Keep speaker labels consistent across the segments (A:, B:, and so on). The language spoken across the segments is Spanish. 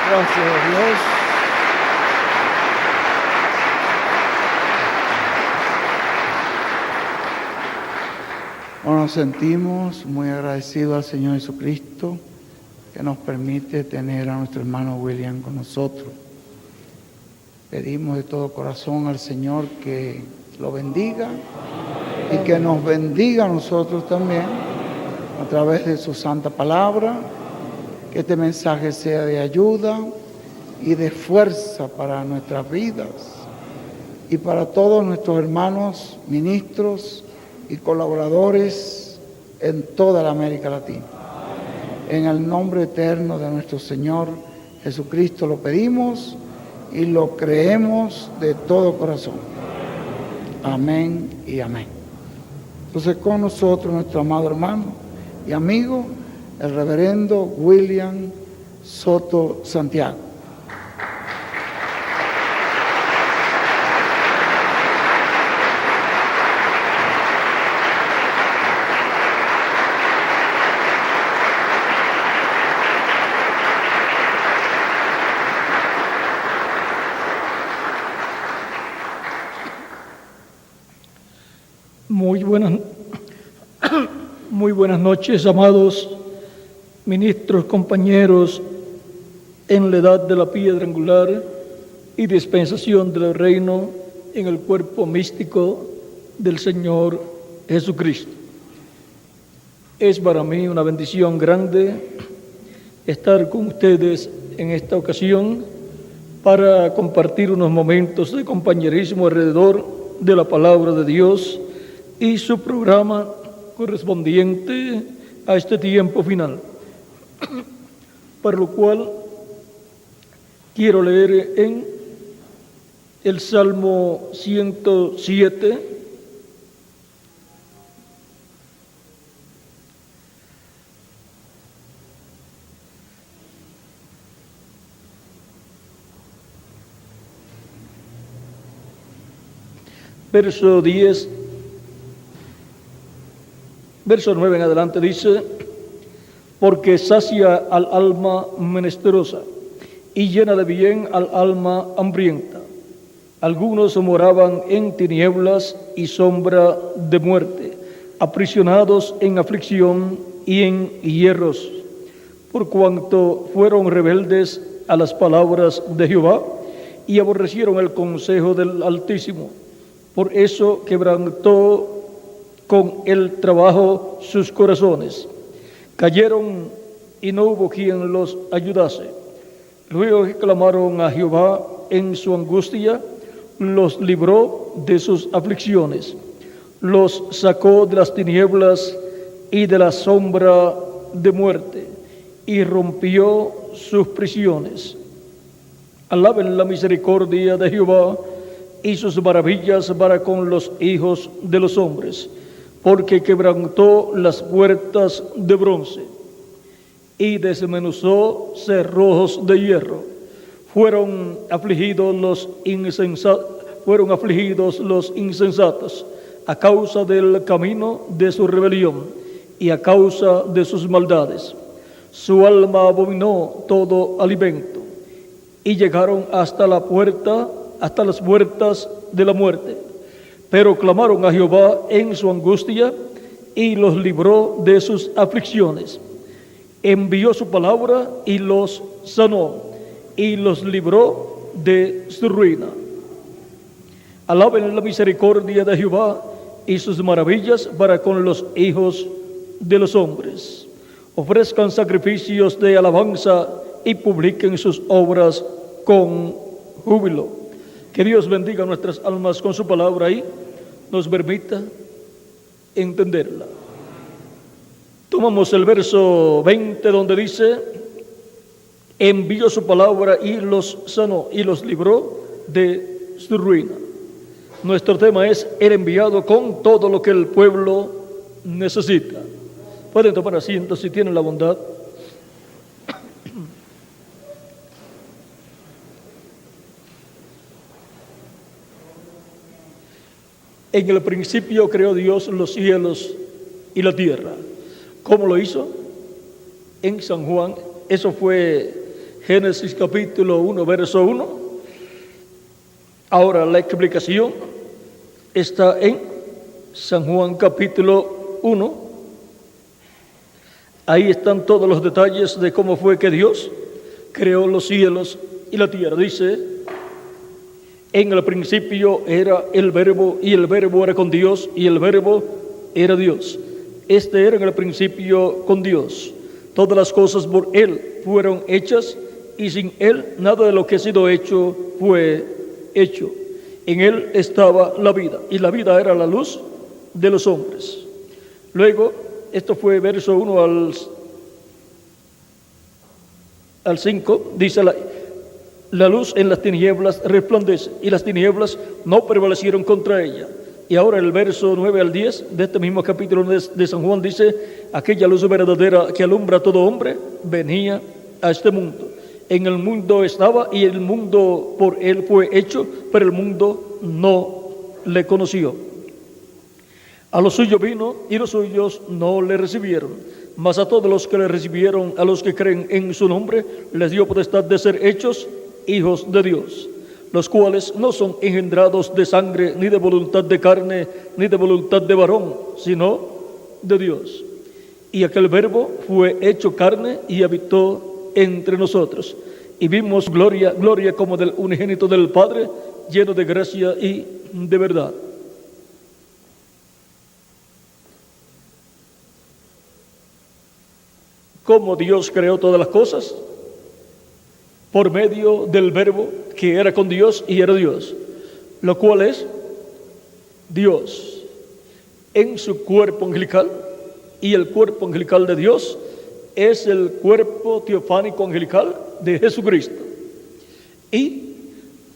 A: Gracias a Dios. Bueno, nos sentimos muy agradecidos al Señor Jesucristo que nos permite tener a nuestro hermano William con nosotros. Pedimos de todo corazón al Señor que lo bendiga y que nos bendiga a nosotros también a través de su santa palabra, que este mensaje sea de ayuda y de fuerza para nuestras vidas y para todos nuestros hermanos ministros y colaboradores en toda la América Latina. En el nombre eterno de nuestro Señor Jesucristo lo pedimos y lo creemos de todo corazón. Amén y amén. Entonces con nosotros nuestro amado hermano y amigo, el reverendo William Soto Santiago.
B: Muy buenas noches, amados ministros, compañeros en la edad de la piedra angular y dispensación del reino en el cuerpo místico del Señor Jesucristo. Es para mí una bendición grande estar con ustedes en esta ocasión para compartir unos momentos de compañerismo alrededor de la palabra de Dios y su programa correspondiente a este tiempo final, para lo cual quiero leer en el Salmo 107, verso 10, verso 9 en adelante dice: porque sacia al alma menesterosa y llena de bien al alma hambrienta. Algunos moraban en tinieblas y sombra de muerte, aprisionados en aflicción y en hierros, por cuanto fueron rebeldes a las palabras de Jehová y aborrecieron el consejo del Altísimo. Por eso quebrantó con el trabajo sus corazones. Cayeron y no hubo quien los ayudase. Luego que clamaron a Jehová en su angustia, los libró de sus aflicciones. Los sacó de las tinieblas y de la sombra de muerte, y rompió sus prisiones. Alaben la misericordia de Jehová y sus maravillas para con los hijos de los hombres, porque quebrantó las puertas de bronce y desmenuzó cerrojos de hierro. Fueron afligidos los insensatos a causa del camino de su rebelión y a causa de sus maldades. Su alma abominó todo alimento y llegaron hasta las puertas de la muerte. Pero clamaron a Jehová en su angustia y los libró de sus aflicciones. Envió su palabra y los sanó y los libró de su ruina. Alaben la misericordia de Jehová y sus maravillas para con los hijos de los hombres. Ofrezcan sacrificios de alabanza y publiquen sus obras con júbilo. Que Dios bendiga nuestras almas con su palabra y nos permita entenderla. Tomamos el verso 20 donde dice: envió su palabra y los sanó y los libró de su ruina. Nuestro tema es el enviado con todo lo que el pueblo necesita. Pueden tomar asiento si tienen la bondad. En el principio creó Dios los cielos y la tierra. ¿Cómo lo hizo? En San Juan, eso fue Génesis capítulo 1, verso 1. Ahora la explicación está en San Juan capítulo 1. Ahí están todos los detalles de cómo fue que Dios creó los cielos y la tierra. Dice: en el principio era el Verbo, y el Verbo era con Dios, y el Verbo era Dios. Este era en el principio con Dios. Todas las cosas por Él fueron hechas, y sin Él nada de lo que ha sido hecho fue hecho. En Él estaba la vida, y la vida era la luz de los hombres. Luego, esto fue verso 1 al 5, dice: la luz en las tinieblas resplandece, y las tinieblas no prevalecieron contra ella. Y ahora el verso 9 al 10 de este mismo capítulo de San Juan dice: aquella luz verdadera que alumbra a todo hombre venía a este mundo. En el mundo estaba, y el mundo por él fue hecho, pero el mundo no le conoció. A los suyos vino, y los suyos no le recibieron. Mas a todos los que le recibieron, a los que creen en su nombre, les dio potestad de ser hechos hijos de Dios, los cuales no son engendrados de sangre, ni de voluntad de carne, ni de voluntad de varón, sino de Dios. Y aquel Verbo fue hecho carne y habitó entre nosotros, y vimos gloria como del unigénito del Padre, lleno de gracia y de verdad. ¿Cómo Dios creó todas las cosas? Por medio del Verbo que era con Dios y era Dios, lo cual es Dios en su cuerpo angelical, y el cuerpo angelical de Dios es el cuerpo teofánico angelical de Jesucristo. Y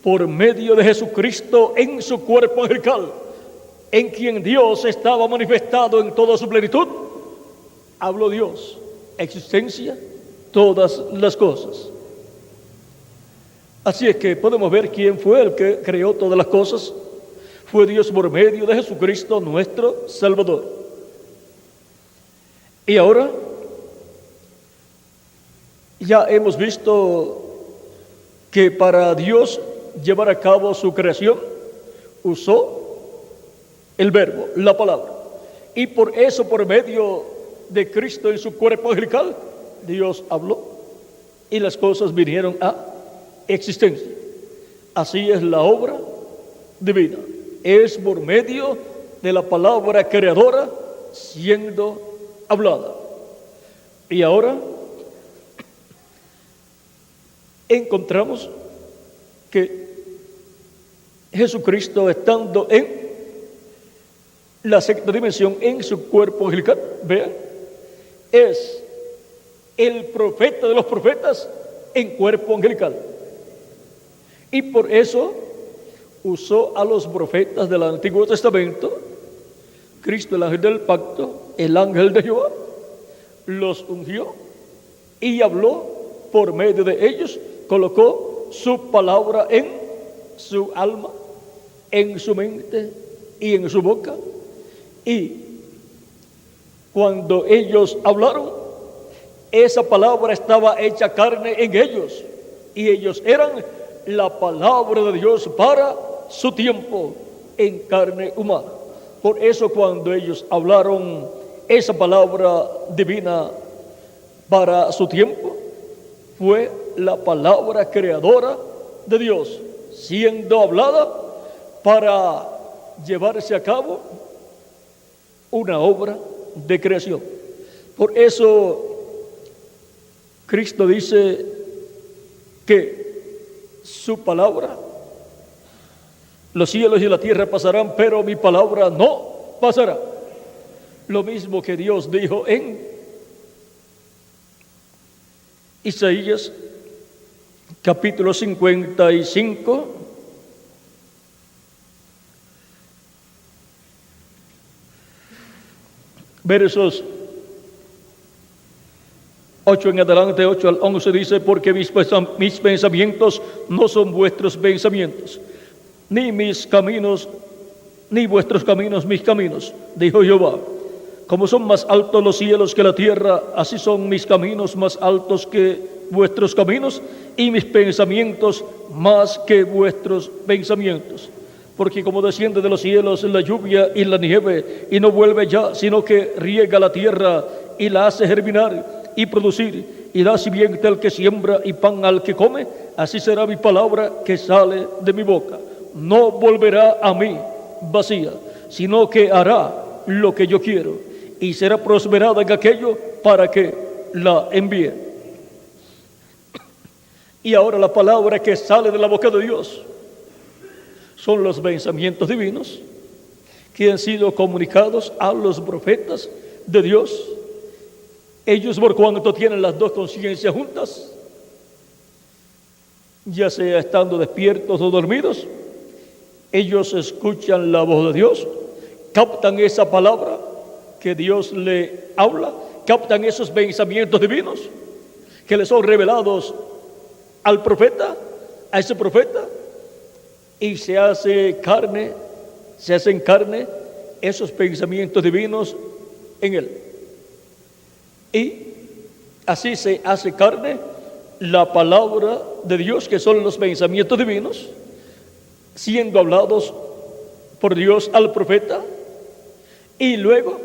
B: por medio de Jesucristo en su cuerpo angelical, en quien Dios estaba manifestado en toda su plenitud, habló Dios, existencia, todas las cosas. Así es que podemos ver quién fue el que creó todas las cosas. Fue Dios por medio de Jesucristo, nuestro Salvador. Y ahora ya hemos visto que para Dios llevar a cabo su creación usó el Verbo, la palabra. Y por eso, por medio de Cristo en su cuerpo angelical, Dios habló y las cosas vinieron a existencia. Así es la obra divina. Es por medio de la palabra creadora siendo hablada. Y ahora encontramos que Jesucristo, estando en la sexta dimensión, en su cuerpo angelical, vean, es el profeta de los profetas en cuerpo angelical. Y por eso usó a los profetas del Antiguo Testamento, Cristo, el ángel del pacto, el ángel de Jehová, los ungió y habló por medio de ellos, colocó su palabra en su alma, en su mente y en su boca. Y cuando ellos hablaron, esa palabra estaba hecha carne en ellos, y ellos eran la palabra de Dios para su tiempo en carne humana. Por eso cuando ellos hablaron esa palabra divina para su tiempo, fue la palabra creadora de Dios, siendo hablada para llevarse a cabo una obra de creación. Por eso Cristo dice que su palabra, los cielos y la tierra pasarán, pero mi palabra no pasará. Lo mismo que Dios dijo en Isaías capítulo 55, versos 8 en adelante, 8 al 11, dice: porque mis pensamientos no son vuestros pensamientos, ni mis caminos, ni vuestros caminos mis caminos, dijo Jehová. Como son más altos los cielos que la tierra, así son mis caminos más altos que vuestros caminos y mis pensamientos más que vuestros pensamientos. Porque como desciende de los cielos la lluvia y la nieve, y no vuelve ya, sino que riega la tierra y la hace germinar y producir, y da simiente al que siembra y pan al que come, así será mi palabra que sale de mi boca. No volverá a mí vacía, sino que hará lo que yo quiero, y será prosperada en aquello para que la envíe. Y ahora la palabra que sale de la boca de Dios son los pensamientos divinos que han sido comunicados a los profetas de Dios. Ellos, por cuanto tienen las dos conciencias juntas, ya sea estando despiertos o dormidos, ellos escuchan la voz de Dios, captan esa palabra que Dios le habla, captan esos pensamientos divinos que les son revelados al profeta, a ese profeta, y se hacen carne esos pensamientos divinos en él. Y así se hace carne la palabra de Dios, que son los pensamientos divinos, siendo hablados por Dios al profeta, y luego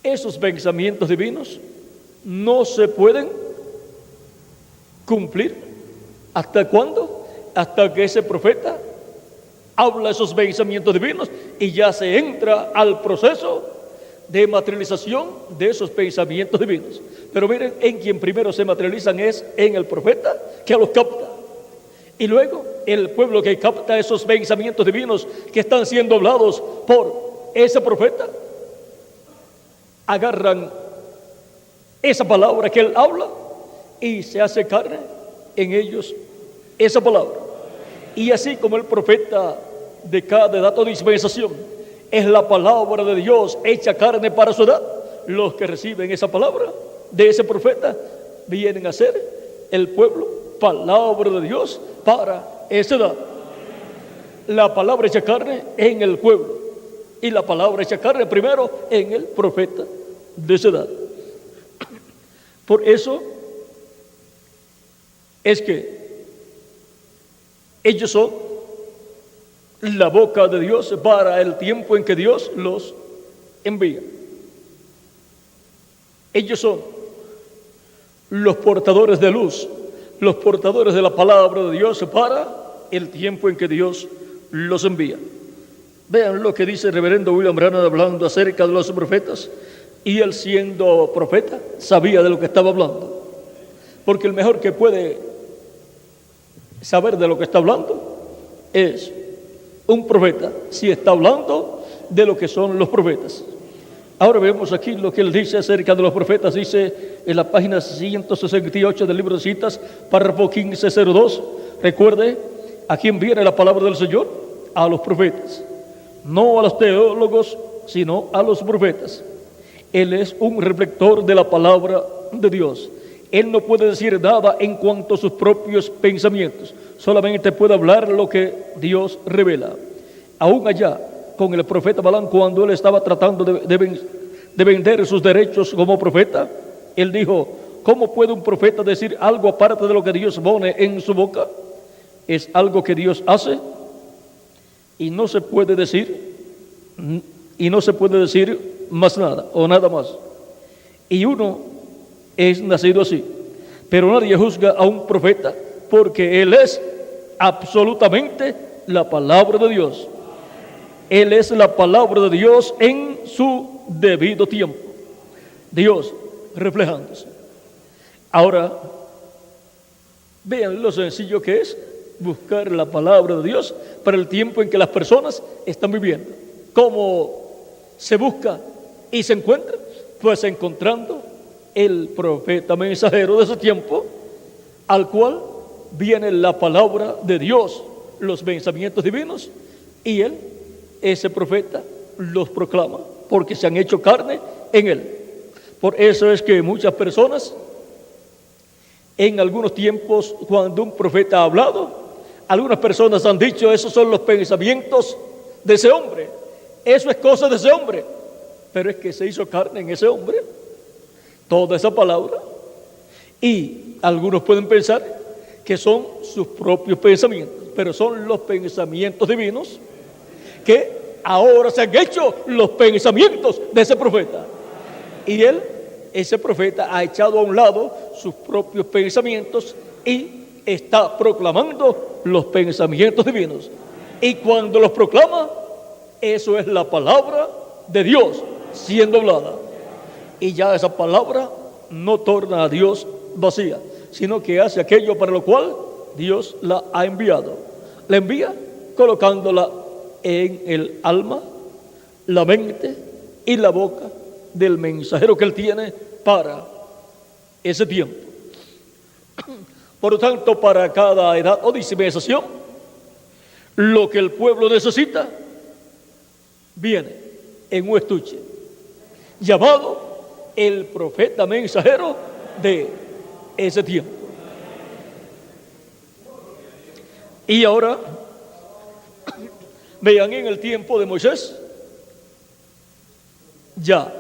B: esos pensamientos divinos no se pueden cumplir. ¿Hasta cuándo? Hasta que ese profeta habla esos pensamientos divinos y ya se entra al proceso de materialización de esos pensamientos divinos. Pero miren, en quien primero se materializan es en el profeta, que los capta. Y luego el pueblo que capta esos pensamientos divinos que están siendo hablados por ese profeta, agarran esa palabra que él habla y se hace carne en ellos esa palabra. Y así como el profeta de cada edad o dispensación es la palabra de Dios hecha carne para su edad, los que reciben esa palabra de ese profeta vienen a ser el pueblo, palabra de Dios para esa edad. La palabra hecha carne en el pueblo y la palabra hecha carne primero en el profeta de esa edad. Por eso es que ellos son la boca de Dios para el tiempo en que Dios los envía. Ellos son los portadores de luz, los portadores de la palabra de Dios para el tiempo en que Dios los envía. Vean lo que dice el reverendo William Branham hablando acerca de los profetas, y él, siendo profeta, sabía de lo que estaba hablando, porque el mejor que puede saber de lo que está hablando es un profeta, si está hablando de lo que son los profetas. Ahora vemos aquí lo que él dice acerca de los profetas. Dice en la página 168 del libro de citas, párrafo 1502, recuerde, ¿a quién viene la palabra del Señor? A los profetas, no a los teólogos, sino a los profetas. Él es un reflector de la palabra de Dios. Él no puede decir nada en cuanto a sus propios pensamientos, solamente puede hablar lo que Dios revela. Aún allá, con el profeta Balaam, cuando él estaba tratando de vender sus derechos como profeta, él dijo: ¿cómo puede un profeta decir algo aparte de lo que Dios pone en su boca? Es algo que Dios hace y no se puede decir más nada o nada más. Y uno es nacido así, pero nadie juzga a un profeta, porque él es absolutamente la palabra de Dios. Él es la palabra de Dios en su debido tiempo, Dios reflejándose. Ahora, vean lo sencillo que es buscar la palabra de Dios para el tiempo en que las personas están viviendo. ¿Cómo se busca y se encuentra? Pues encontrando el profeta mensajero de ese tiempo, al cual viene la palabra de Dios, los pensamientos divinos, y él, ese profeta, los proclama, porque se han hecho carne en él. Por eso es que muchas personas, en algunos tiempos, cuando un profeta ha hablado, algunas personas han dicho: esos son los pensamientos de ese hombre, eso es cosa de ese hombre. Pero es que se hizo carne en ese hombre toda esa palabra, Y algunos pueden pensar que son sus propios pensamientos, pero son los pensamientos divinos que ahora se han hecho los pensamientos de ese profeta. Y ese profeta, ha echado a un lado sus propios pensamientos y está proclamando los pensamientos divinos. Y cuando los proclama, eso es la palabra de Dios siendo hablada. Y ya esa palabra no torna a Dios vacía, sino que hace aquello para lo cual Dios la ha enviado. La envía colocándola en el alma, la mente y la boca del mensajero que él tiene para ese tiempo. Por lo tanto, para cada edad o dispensación, lo que el pueblo necesita viene en un estuche llamado el profeta mensajero de ese tiempo. Y ahora vean, en el tiempo de Moisés ya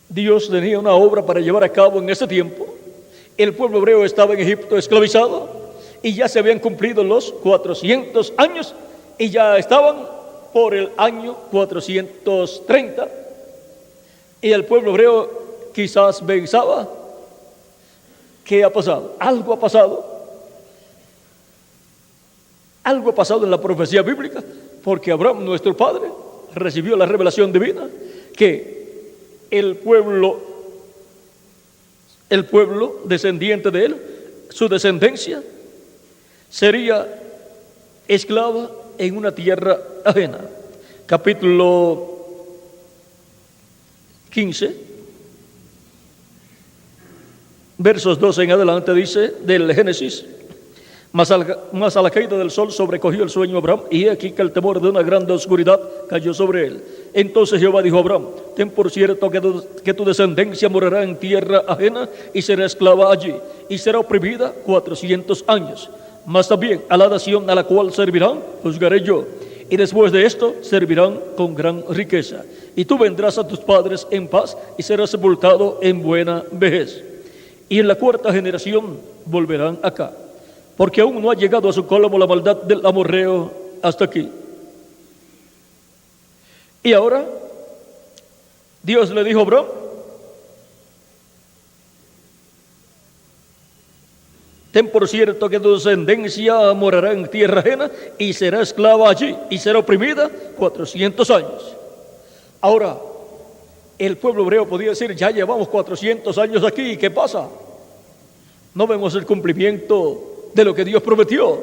B: Dios tenía una obra para llevar a cabo en ese tiempo. El pueblo hebreo estaba en Egipto esclavizado y ya se habían cumplido los 400 años y ya estaban por el año 430 y el pueblo hebreo quizás pensaba: ¿qué ha pasado? Algo ha pasado en la profecía bíblica, porque Abraham, nuestro padre, recibió la revelación divina que el pueblo descendiente de él, su descendencia, sería esclava en una tierra ajena. Capítulo 15, versos 12 en adelante, dice del Génesis: Mas a la caída del sol sobrecogió el sueño a Abraham, y he aquí que el temor de una grande oscuridad cayó sobre él. Entonces Jehová dijo a Abraham: ten por cierto que tu descendencia morará en tierra ajena y será esclava allí, y será oprimida 400 años. Mas también a la nación a la cual servirán juzgaré yo, y después de esto servirán con gran riqueza. Y tú vendrás a tus padres en paz y serás sepultado en buena vejez. Y en la cuarta generación volverán acá, porque aún no ha llegado a su colmo la maldad del amorreo hasta aquí. Y ahora Dios le dijo a Abraham: ten por cierto que tu descendencia morará en tierra ajena y será esclava allí y será oprimida 400 años. Ahora, el pueblo hebreo podía decir: ya llevamos 400 años aquí, ¿qué pasa? No vemos el cumplimiento de lo que Dios prometió.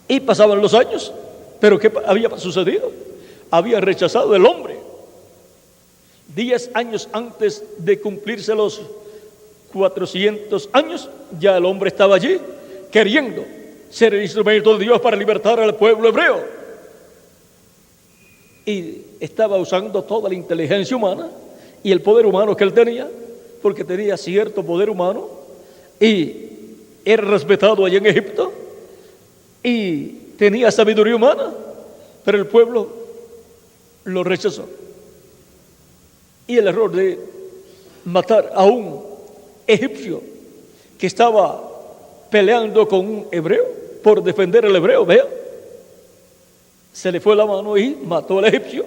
B: Y pasaban los años, pero ¿qué había sucedido? Había rechazado el hombre. 10 años antes de cumplirse los 400 años, ya el hombre estaba allí queriendo ser el instrumento de Dios para libertar al pueblo hebreo. Y estaba usando toda la inteligencia humana y el poder humano que él tenía, porque tenía cierto poder humano y era respetado allá en Egipto y tenía sabiduría humana, pero el pueblo lo rechazó. Y el error de matar a un egipcio que estaba peleando con un hebreo por defender al hebreo, vea, se le fue la mano y mató al egipcio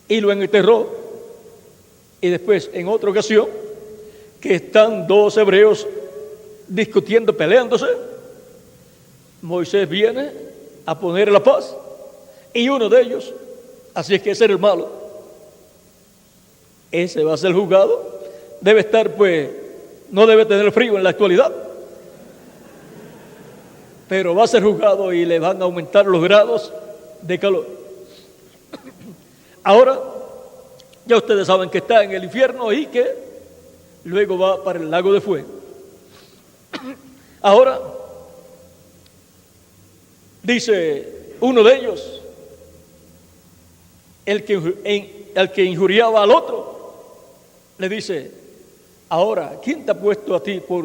B: y lo enterró. Y después, en otra ocasión, que están dos hebreos discutiendo, peleándose, Moisés viene a poner la paz y uno de ellos, así es que ese era el malo, ese va a ser juzgado, debe estar, pues, no debe tener frío en la actualidad, pero va a ser juzgado y le van a aumentar los grados de calor. Ahora, ya ustedes saben que está en el infierno y que luego va para el lago de fuego. Ahora, dice uno de ellos, el que injuriaba al otro, le dice: ahora, ¿quién te ha puesto a ti por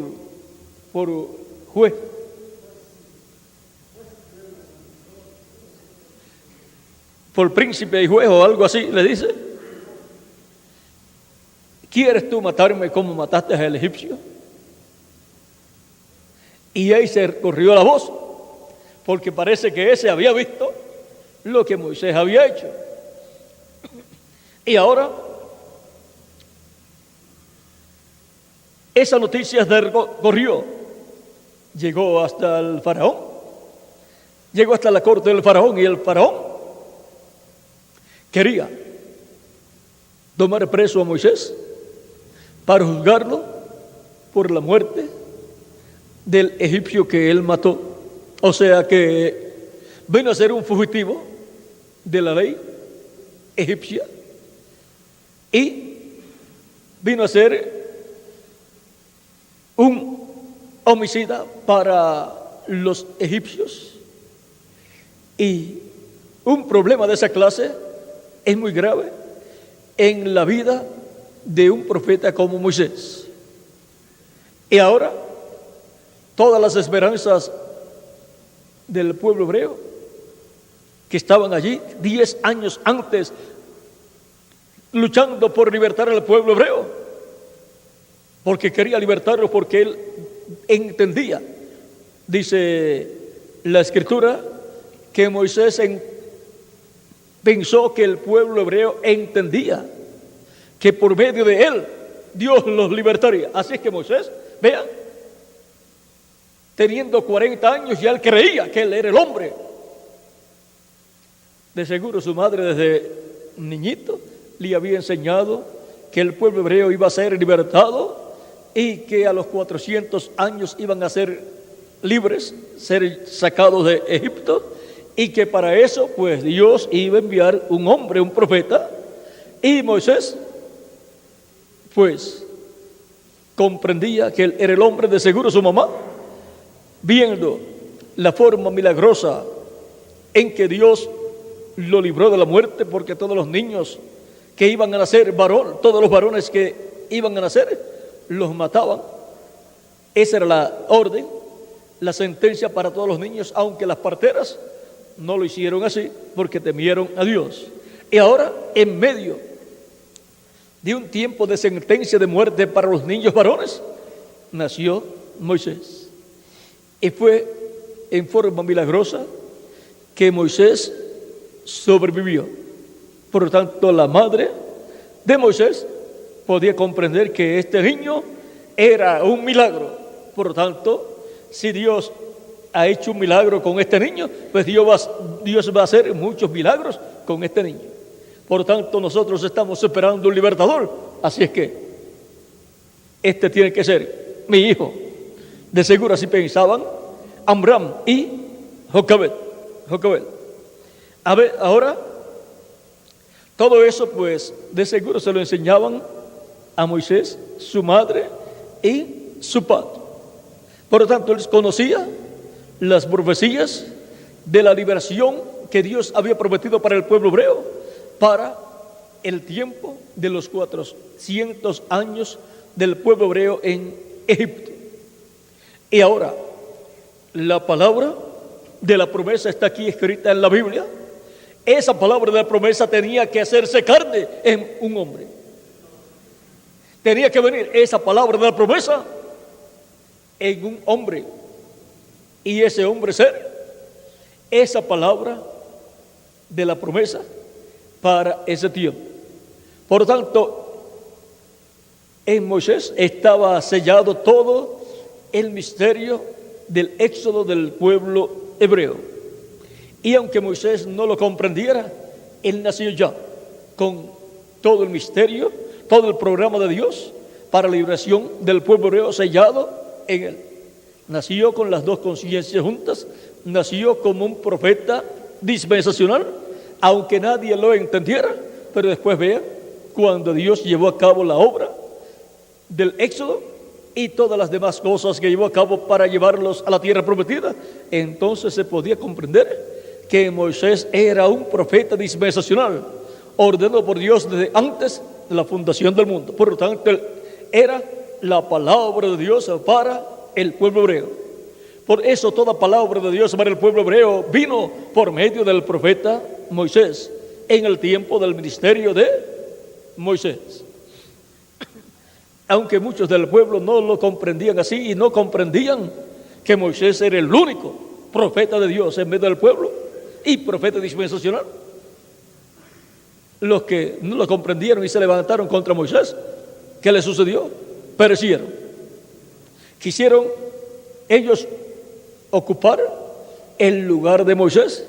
B: juez? Por príncipe y juez o algo así, le dice. ¿quieres tú matarme como mataste al egipcio? Y ahí se corrió la voz, porque parece que ese había visto lo que Moisés había hecho. Y ahora, esa noticia corrió, llegó hasta el faraón, llegó hasta la corte del faraón, y el faraón quería tomar preso a Moisés para juzgarlo por la muerte del egipcio que él mató. O sea que vino a ser un fugitivo de la ley egipcia y vino a ser un homicida para los egipcios. Y un problema de esa clase es muy grave en la vida de un profeta como Moisés. Y ahora, todas las esperanzas del pueblo hebreo que estaban allí 10 años antes luchando por libertar al pueblo hebreo, porque quería libertarlo, porque él entendía, dice la escritura, que Moisés pensó que el pueblo hebreo entendía que por medio de él Dios los libertaría. Así es que Moisés, vean, teniendo 40 años, ya él creía que él era el hombre. De seguro su madre desde niñito le había enseñado que el pueblo hebreo iba a ser libertado y que a los 400 años iban a ser libres, ser sacados de Egipto, y que para eso pues Dios iba a enviar un hombre, un profeta. Y Moisés pues comprendía que él era el hombre. De seguro su mamá, viendo la forma milagrosa en que Dios lo libró de la muerte, porque todos los niños que iban a nacer varón, todos los varones que iban a nacer, los mataban. Esa era la orden, la sentencia para todos los niños, aunque las parteras no lo hicieron así, porque temieron a Dios. Y ahora, en medio de un tiempo de sentencia de muerte para los niños varones, nació Moisés. Y fue en forma milagrosa que Moisés sobrevivió. Por lo tanto, la madre de Moisés podía comprender que este niño era un milagro. Por lo tanto, si Dios ha hecho un milagro con este niño, pues Dios va a hacer muchos milagros con este niño. Por lo tanto, nosotros estamos esperando un libertador. Así es que este tiene que ser mi hijo. De seguro así pensaban Amram y Jocabed. A ver, ahora, todo eso pues de seguro se lo enseñaban a Moisés, su madre y su padre. Por lo tanto, él conocía las profecías de la liberación que Dios había prometido para el pueblo hebreo, para el tiempo de los 400 años del pueblo hebreo en Egipto. Y ahora, la palabra de la promesa está aquí escrita en la Biblia. Esa palabra de la promesa tenía que hacerse carne en un hombre. Tenía que venir esa palabra de la promesa en un hombre, y ese hombre ser esa palabra de la promesa para ese tiempo. Por lo tanto, en Moisés estaba sellado todo el misterio del éxodo del pueblo hebreo. Y aunque Moisés no lo comprendiera, él nació ya con todo el misterio, todo el programa de Dios para la liberación del pueblo hebreo sellado en él. Nació con las dos conciencias juntas, nació como un profeta dispensacional, aunque nadie lo entendiera. Pero después vean, cuando Dios llevó a cabo la obra del éxodo y todas las demás cosas que llevó a cabo para llevarlos a la tierra prometida, entonces se podía comprender que Moisés era un profeta dispensacional, ordenado por Dios desde antes de la fundación del mundo. Por lo tanto, él era la palabra de Dios para el pueblo hebreo. Por eso toda palabra de Dios para el pueblo hebreo vino por medio del profeta Moisés, en el tiempo del ministerio de Moisés. aunque muchos del pueblo no lo comprendían así y no comprendían que Moisés era el único profeta de Dios en medio del pueblo y profeta dispensacional. Los que no lo comprendieron y se levantaron contra Moisés, ¿qué le sucedió? Perecieron. Quisieron ellos ocupar el lugar de Moisés,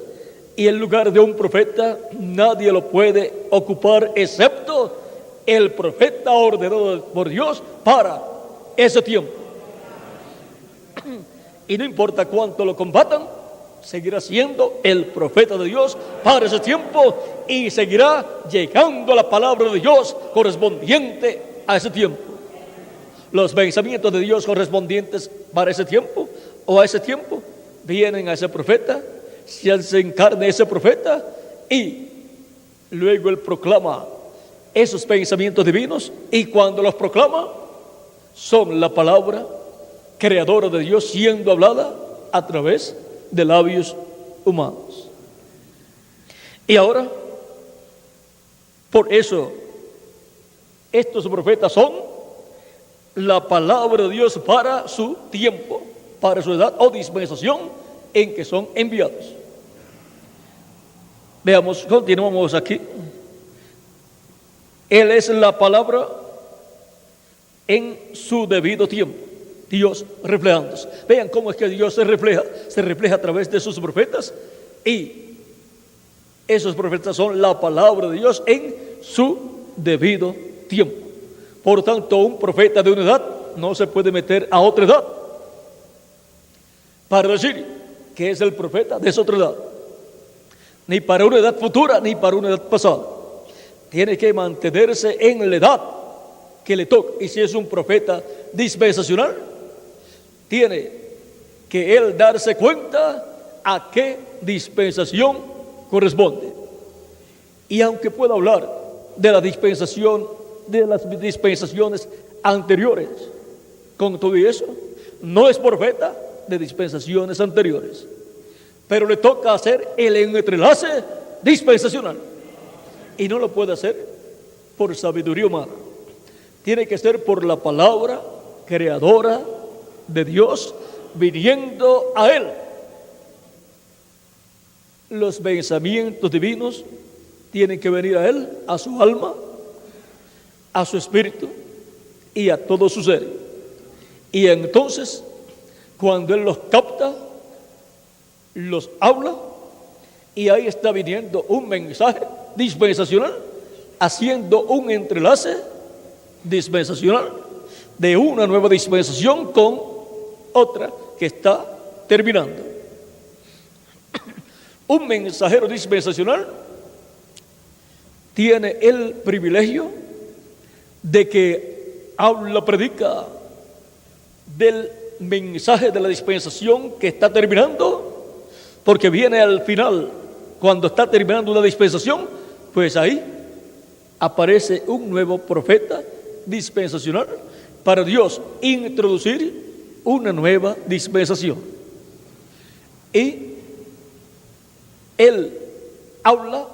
B: y el lugar de un profeta nadie lo puede ocupar excepto el profeta ordenado por Dios para ese tiempo. Y no importa cuánto lo combatan, seguirá siendo el profeta de Dios para ese tiempo y seguirá llegando la palabra de Dios correspondiente a ese tiempo. Los pensamientos de Dios correspondientes para ese tiempo o a ese tiempo vienen a ese profeta, se hace en carne ese profeta y luego él proclama esos pensamientos divinos, y cuando los proclama son la palabra creadora de Dios siendo hablada a través de labios humanos. Y ahora, por eso, estos profetas son la palabra de Dios para su tiempo, para su edad o dispensación en que son enviados. Veamos, continuamos aquí. Él es la palabra en su debido tiempo, Dios reflejándose. Vean cómo es que Dios se refleja a través de sus profetas, y esos profetas son la palabra de Dios en su debido tiempo. Por tanto, un profeta de una edad no se puede meter a otra edad para decir que es el profeta de esa otra edad, ni para una edad futura ni para una edad pasada. Tiene que mantenerse en la edad que le toca, y si es un profeta dispensacional, tiene que él darse cuenta a qué dispensación corresponde. Y aunque pueda hablar de la dispensación, de las dispensaciones anteriores, con todo y eso, no es profeta de dispensaciones anteriores, pero le toca hacer el entrelace dispensacional, y no lo puede hacer por sabiduría humana. Tiene que ser por la palabra creadora de Dios viniendo a él. Los pensamientos divinos tienen que venir a él, a su alma, a su espíritu y a todo su ser. Y entonces, cuando él los capta, los habla, y ahí está viniendo un mensaje dispensacional, haciendo un entrelace dispensacional de una nueva dispensación con otra que está terminando. Un mensajero dispensacional tiene el privilegio de que habla, predica del mensaje de la dispensación que está terminando, porque viene al final, cuando está terminando una dispensación, pues ahí aparece un nuevo profeta dispensacional para Dios introducir una nueva dispensación. Y él habla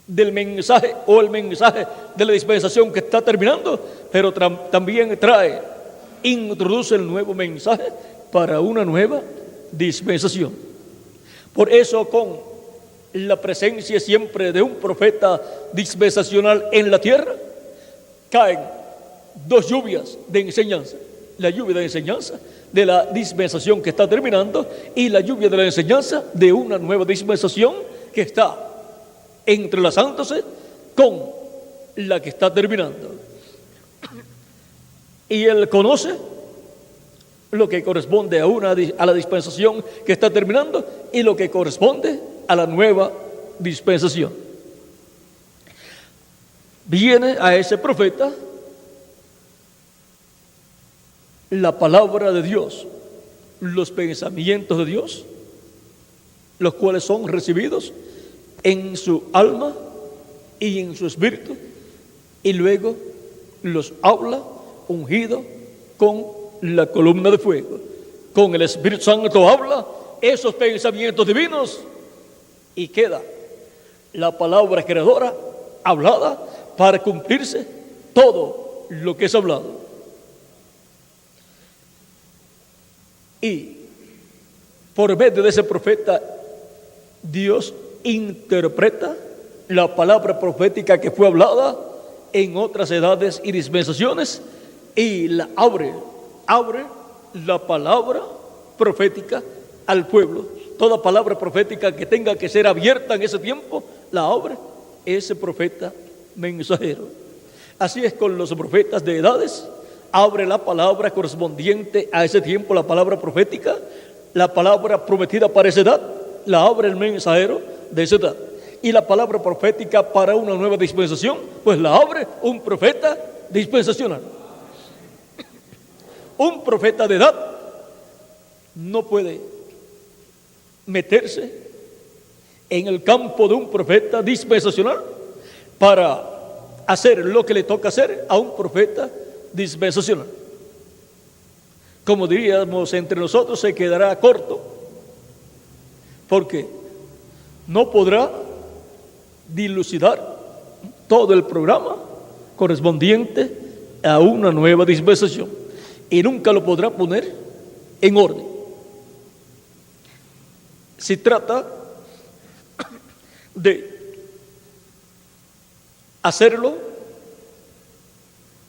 B: del mensaje o el mensaje de la dispensación que está terminando, pero también introduce el nuevo mensaje para una nueva dispensación. Por eso, con la presencia siempre de un profeta dispensacional en la tierra, caen dos lluvias de enseñanza: la lluvia de enseñanza de la dispensación que está terminando y la lluvia de la enseñanza de una nueva dispensación que está entrelazándose con la que está terminando. Y él conoce lo que corresponde a la dispensación que está terminando y lo que corresponde a la nueva dispensación. Viene a ese profeta la palabra de Dios, los pensamientos de Dios, los cuales son recibidos en su alma y en su espíritu, y luego los habla ungido con la columna de fuego. Con el Espíritu Santo habla esos pensamientos divinos y queda la palabra creadora hablada para cumplirse todo lo que es hablado. Y por medio de ese profeta, Dios interpreta la palabra profética que fue hablada en otras edades y dispensaciones y la abre la palabra profética al pueblo. Toda palabra profética que tenga que ser abierta en ese tiempo, la abre ese profeta mensajero. Así es con los profetas de edades, abre la palabra correspondiente a ese tiempo, la palabra profética, la palabra prometida para esa edad, la abre el mensajero de esa edad. Y la palabra profética para una nueva dispensación, pues la abre un profeta dispensacional. Un profeta de edad no puede meterse en el campo de un profeta dispensacional para hacer lo que le toca hacer a un profeta dispensacional. Como diríamos entre nosotros, se quedará corto, porque no podrá dilucidar todo el programa correspondiente a una nueva dispensación y nunca lo podrá poner en orden. Se trata de hacerlo,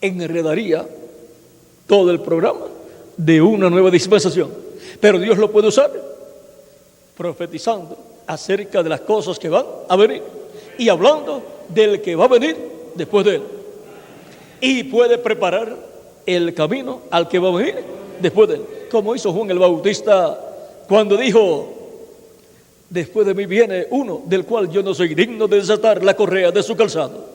B: enredaría todo el programa de una nueva dispensación, pero Dios lo puede usar profetizando acerca de las cosas que van a venir y hablando del que va a venir después de él, y puede preparar el camino al que va a venir después de él, como hizo Juan el Bautista cuando dijo: después de mí viene uno del cual yo no soy digno de desatar la correa de su calzado.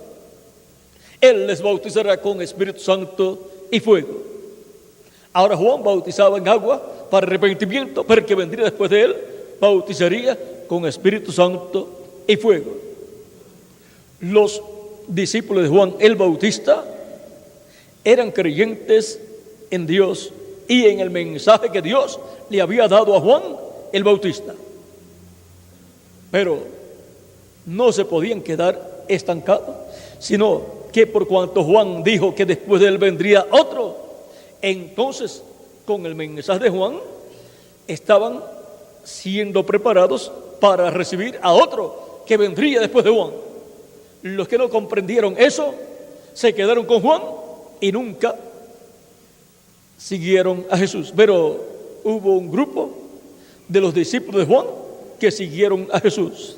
B: Él les bautizará con Espíritu Santo y fuego. Ahora Juan bautizaba en agua para arrepentimiento, pero el que vendría después de él bautizaría con Espíritu Santo y fuego. Los discípulos de Juan el Bautista eran creyentes en Dios y en el mensaje que Dios le había dado a Juan el Bautista. Pero no se podían quedar estancados, sino que por cuanto Juan dijo que después de él vendría otro, entonces con el mensaje de Juan estaban siendo preparados para recibir a otro que vendría después de Juan. Los que no comprendieron eso se quedaron con Juan y nunca siguieron a Jesús. Pero hubo un grupo de los discípulos de Juan que siguieron a Jesús.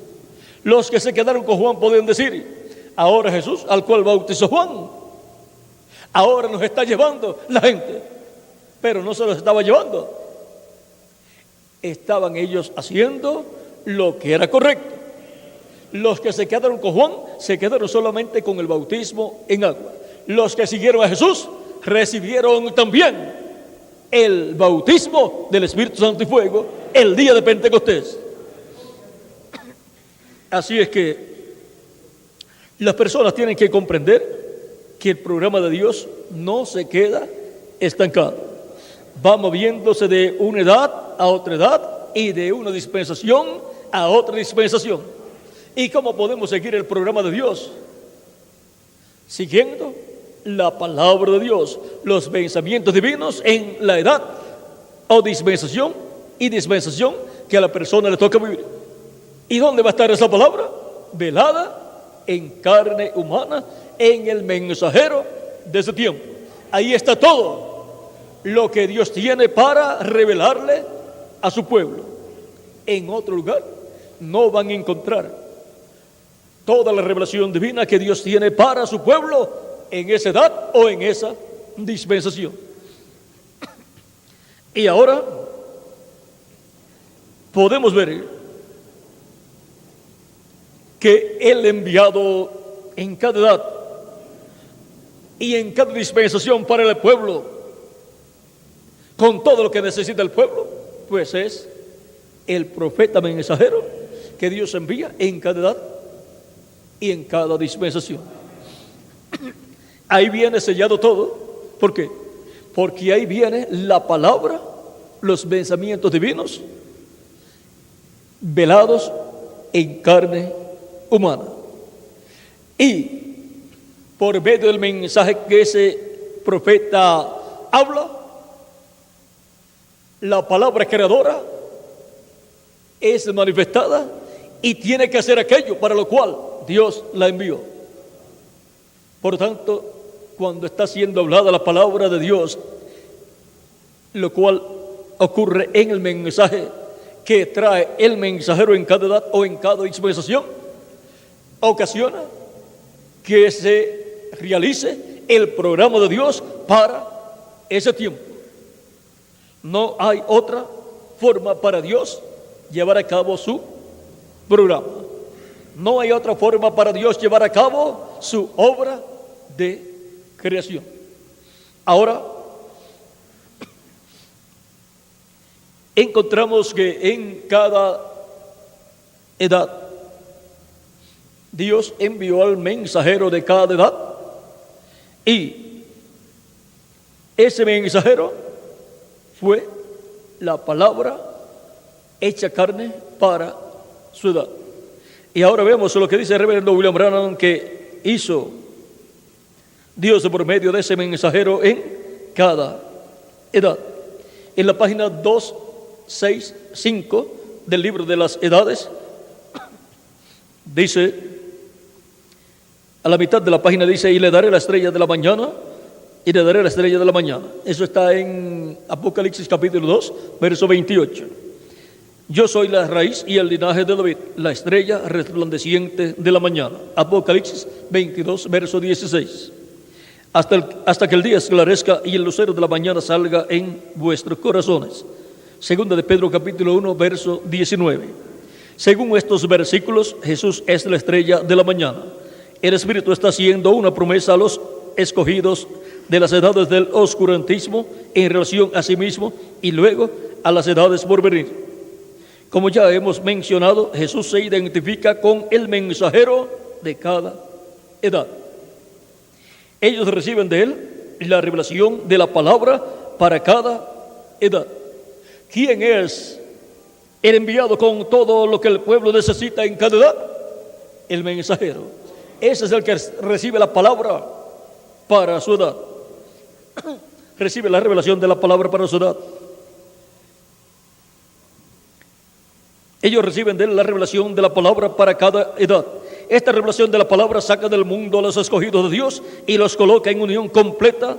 B: Los que se quedaron con Juan podían decir: ahora Jesús, al cual bautizó Juan, ahora nos está llevando la gente. Pero no se los estaba llevando, estaban ellos haciendo lo que era correcto. Los que se quedaron con Juan se quedaron solamente con el bautismo en agua. Los que siguieron a Jesús recibieron también el bautismo del Espíritu Santo y fuego el día de Pentecostés. Así es que las personas tienen que comprender que el programa de Dios no se queda estancado. Va moviéndose de una edad a otra edad y de una dispensación a otra dispensación. ¿Y cómo podemos seguir el programa de Dios? Siguiendo la palabra de Dios, los pensamientos divinos en la edad o dispensación y dispensación que a la persona le toca vivir. ¿Y dónde va a estar esa palabra? Velada en carne humana, en el mensajero de ese tiempo. Ahí está todo lo que Dios tiene para revelarle a su pueblo. En otro lugar no van a encontrar toda la revelación divina que Dios tiene para su pueblo en esa edad o en esa dispensación. Y ahora podemos ver que el enviado en cada edad y en cada dispensación para el pueblo, con todo lo que necesita el pueblo, pues es el profeta mensajero que Dios envía en cada edad y en cada dispensación. Ahí viene sellado todo. ¿Por qué? Porque ahí viene la palabra, los pensamientos divinos velados en carne humana. Y por medio del mensaje que se profeta habla, la palabra creadora es manifestada y tiene que hacer aquello para lo cual Dios la envió. Por tanto, cuando está siendo hablada la palabra de Dios, lo cual ocurre en el mensaje que trae el mensajero en cada edad o en cada dispensación, ocasiona que se realice el programa de Dios para ese tiempo. No hay otra forma para Dios llevar a cabo su programa. No hay otra forma para Dios llevar a cabo su obra de creación. Ahora, encontramos que en cada edad Dios envió al mensajero de cada edad, y ese mensajero fue la palabra hecha carne para su edad. Y ahora vemos lo que dice el reverendo William Branham, que hizo Dios por medio de ese mensajero en cada edad. En la página 265 del libro de las edades, dice, a la mitad de la página dice: y le daré la estrella de la mañana, y le daré la estrella de la mañana. Eso está en Apocalipsis capítulo 2, verso 28. Yo soy la raíz y el linaje de David, la estrella resplandeciente de la mañana. Apocalipsis 22, verso 16. Hasta que el día esclarezca y el lucero de la mañana salga en vuestros corazones. Segunda de Pedro capítulo 1, verso 19. Según estos versículos, Jesús es la estrella de la mañana. El Espíritu está haciendo una promesa a los escogidos de las edades del oscurantismo en relación a sí mismo y luego a las edades por venir. Como ya hemos mencionado, Jesús se identifica con el mensajero de cada edad. Ellos reciben de él la revelación de la palabra para cada edad. ¿Quién es el enviado con todo lo que el pueblo necesita en cada edad? El mensajero. Ese es el que recibe la palabra para su edad. Recibe la revelación de la palabra para su edad. Ellos reciben de él la revelación de la palabra para cada edad. Esta revelación de la palabra saca del mundo a los escogidos de Dios y los coloca en unión completa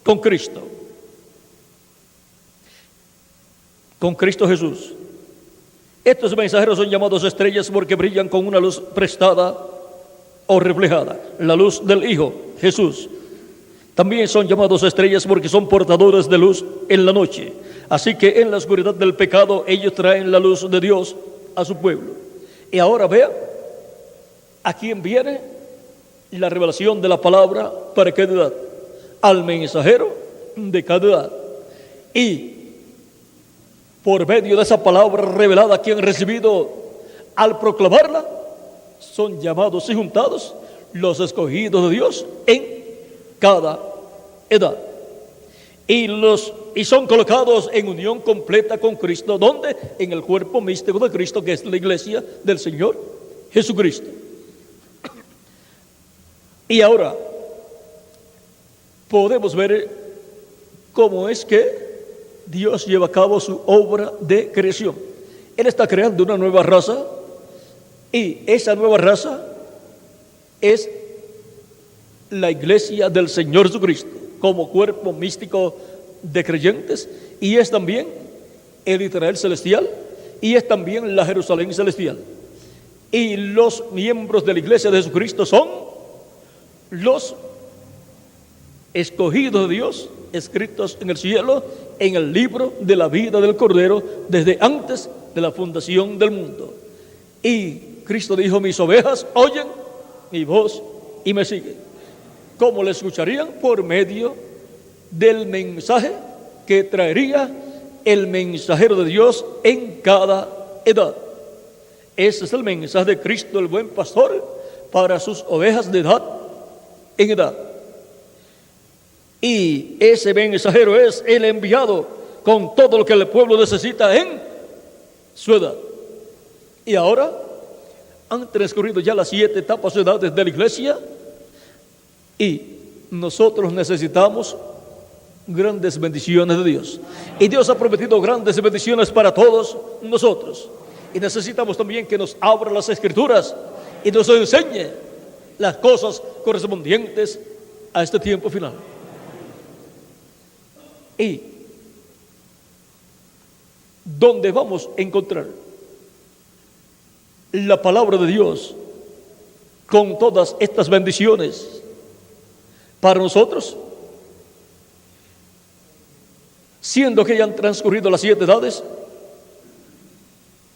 B: con Cristo. Con Cristo Jesús. Estos mensajeros son llamados estrellas porque brillan con una luz prestada o reflejada, la luz del Hijo, Jesús. También son llamados estrellas porque son portadores de luz en la noche. Así que en la oscuridad del pecado ellos traen la luz de Dios a su pueblo. Y ahora vea a quién viene la revelación de la palabra para cada edad. Al mensajero de cada edad. Y por medio de esa palabra revelada que han recibido, al proclamarla, son llamados y juntados los escogidos de Dios en cada edad. Y son colocados en unión completa con Cristo. ¿Dónde? En el cuerpo místico de Cristo, que es la iglesia del Señor Jesucristo. Y ahora podemos ver cómo es que Dios lleva a cabo su obra de creación. Él está creando una nueva raza, y esa nueva raza es la iglesia del Señor Jesucristo, como cuerpo místico de creyentes, y es también el Israel celestial, y es también la Jerusalén celestial. Y los miembros de la iglesia de Jesucristo son los escogidos de Dios, escritos en el cielo, en el libro de la vida del Cordero, desde antes de la fundación del mundo. Y Cristo dijo: mis ovejas oyen mi voz y me siguen. ¿Cómo le escucharían? Por medio del mensaje que traería el mensajero de Dios en cada edad. Ese es el mensaje de Cristo, el buen pastor, para sus ovejas de edad en edad. Y ese mensajero es el enviado con todo lo que el pueblo necesita en su edad. Y ahora han transcurrido ya las 7 etapas de edades de la iglesia, y nosotros necesitamos grandes bendiciones de Dios. Y Dios ha prometido grandes bendiciones para todos nosotros. Y necesitamos también que nos abra las Escrituras y nos enseñe las cosas correspondientes a este tiempo final. Y donde vamos a encontrar la palabra de Dios con todas estas bendiciones para nosotros, siendo que ya han transcurrido las 7 edades,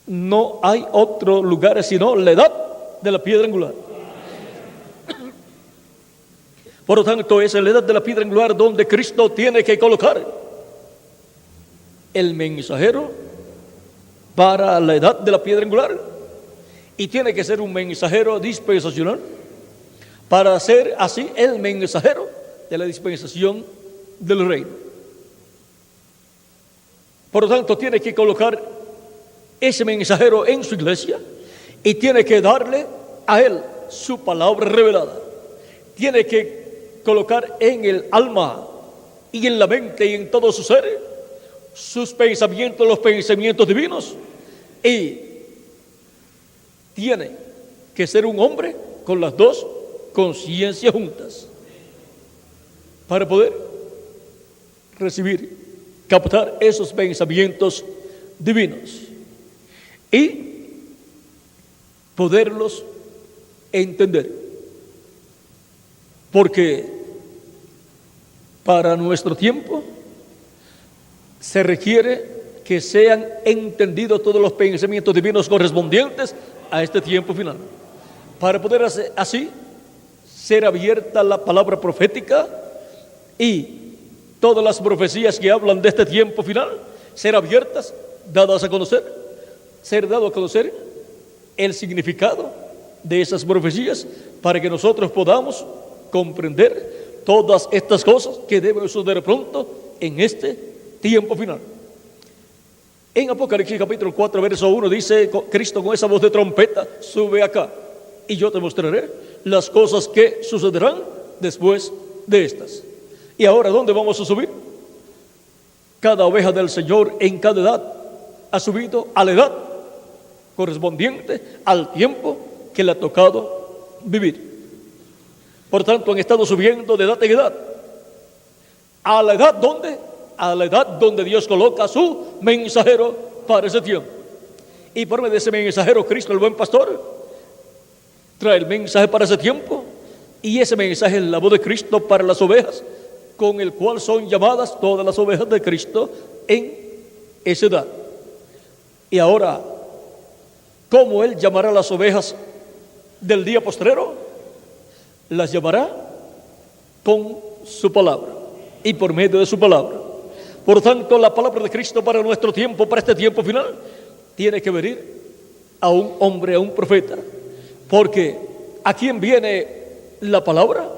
B: no hay otro lugar sino la edad de la piedra angular. Por lo tanto, es en la edad de la piedra angular donde Cristo tiene que colocar el mensajero para la edad de la piedra angular, y tiene que ser un mensajero dispensacional para ser así el mensajero de la dispensación del reino. Por lo tanto, tiene que colocar ese mensajero en su iglesia y tiene que darle a él su palabra revelada. Tiene que colocar en el alma y en la mente y en todo su ser sus pensamientos, los pensamientos divinos, y tiene que ser un hombre con las dos conciencias juntas para poder recibir, captar esos pensamientos divinos y poderlos entender. Porque para nuestro tiempo se requiere que sean entendidos todos los pensamientos divinos correspondientes a este tiempo final, para poder así ser abierta la palabra profética y todas las profecías que hablan de este tiempo final ser abiertas, dadas a conocer, ser dado a conocer el significado de esas profecías, para que nosotros podamos comprender todas estas cosas que deben suceder pronto en este tiempo final. En Apocalipsis capítulo 4, verso 1 dice Cristo con esa voz de trompeta: sube acá y yo te mostraré las cosas que sucederán después de estas. Y ahora, ¿dónde vamos a subir? Cada oveja del Señor en cada edad ha subido a la edad correspondiente al tiempo que le ha tocado vivir. Por tanto, han estado subiendo de edad en edad. ¿A la edad dónde? A la edad donde Dios coloca a su mensajero para ese tiempo. Y por medio de ese mensajero, Cristo, el buen pastor, trae el mensaje para ese tiempo. Y ese mensaje es la voz de Cristo para las ovejas, con el cual son llamadas todas las ovejas de Cristo en esa edad. Y ahora, ¿cómo Él llamará a las ovejas del día postrero? Las llamará con su palabra y por medio de su palabra. Por tanto, la palabra de Cristo para nuestro tiempo, para este tiempo final, tiene que venir a un hombre, a un profeta. Porque ¿a quién viene la palabra?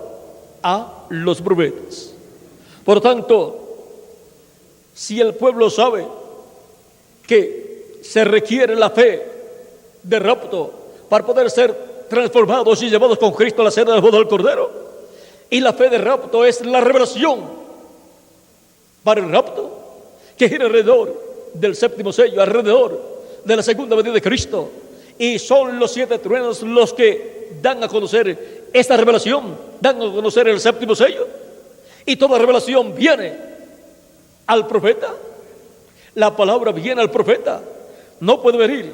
B: A los profetas. Por tanto, si el pueblo sabe que se requiere la fe de rapto para poder ser transformados y llevados con Cristo a la cena del boda del Cordero, y la fe de rapto es la revelación para el rapto, que gira alrededor del séptimo sello, alrededor de la segunda venida de Cristo, y son los 7 truenos los que dan a conocer esta revelación, dan a conocer el séptimo sello, y toda revelación viene al profeta. La palabra viene al profeta, no puede venir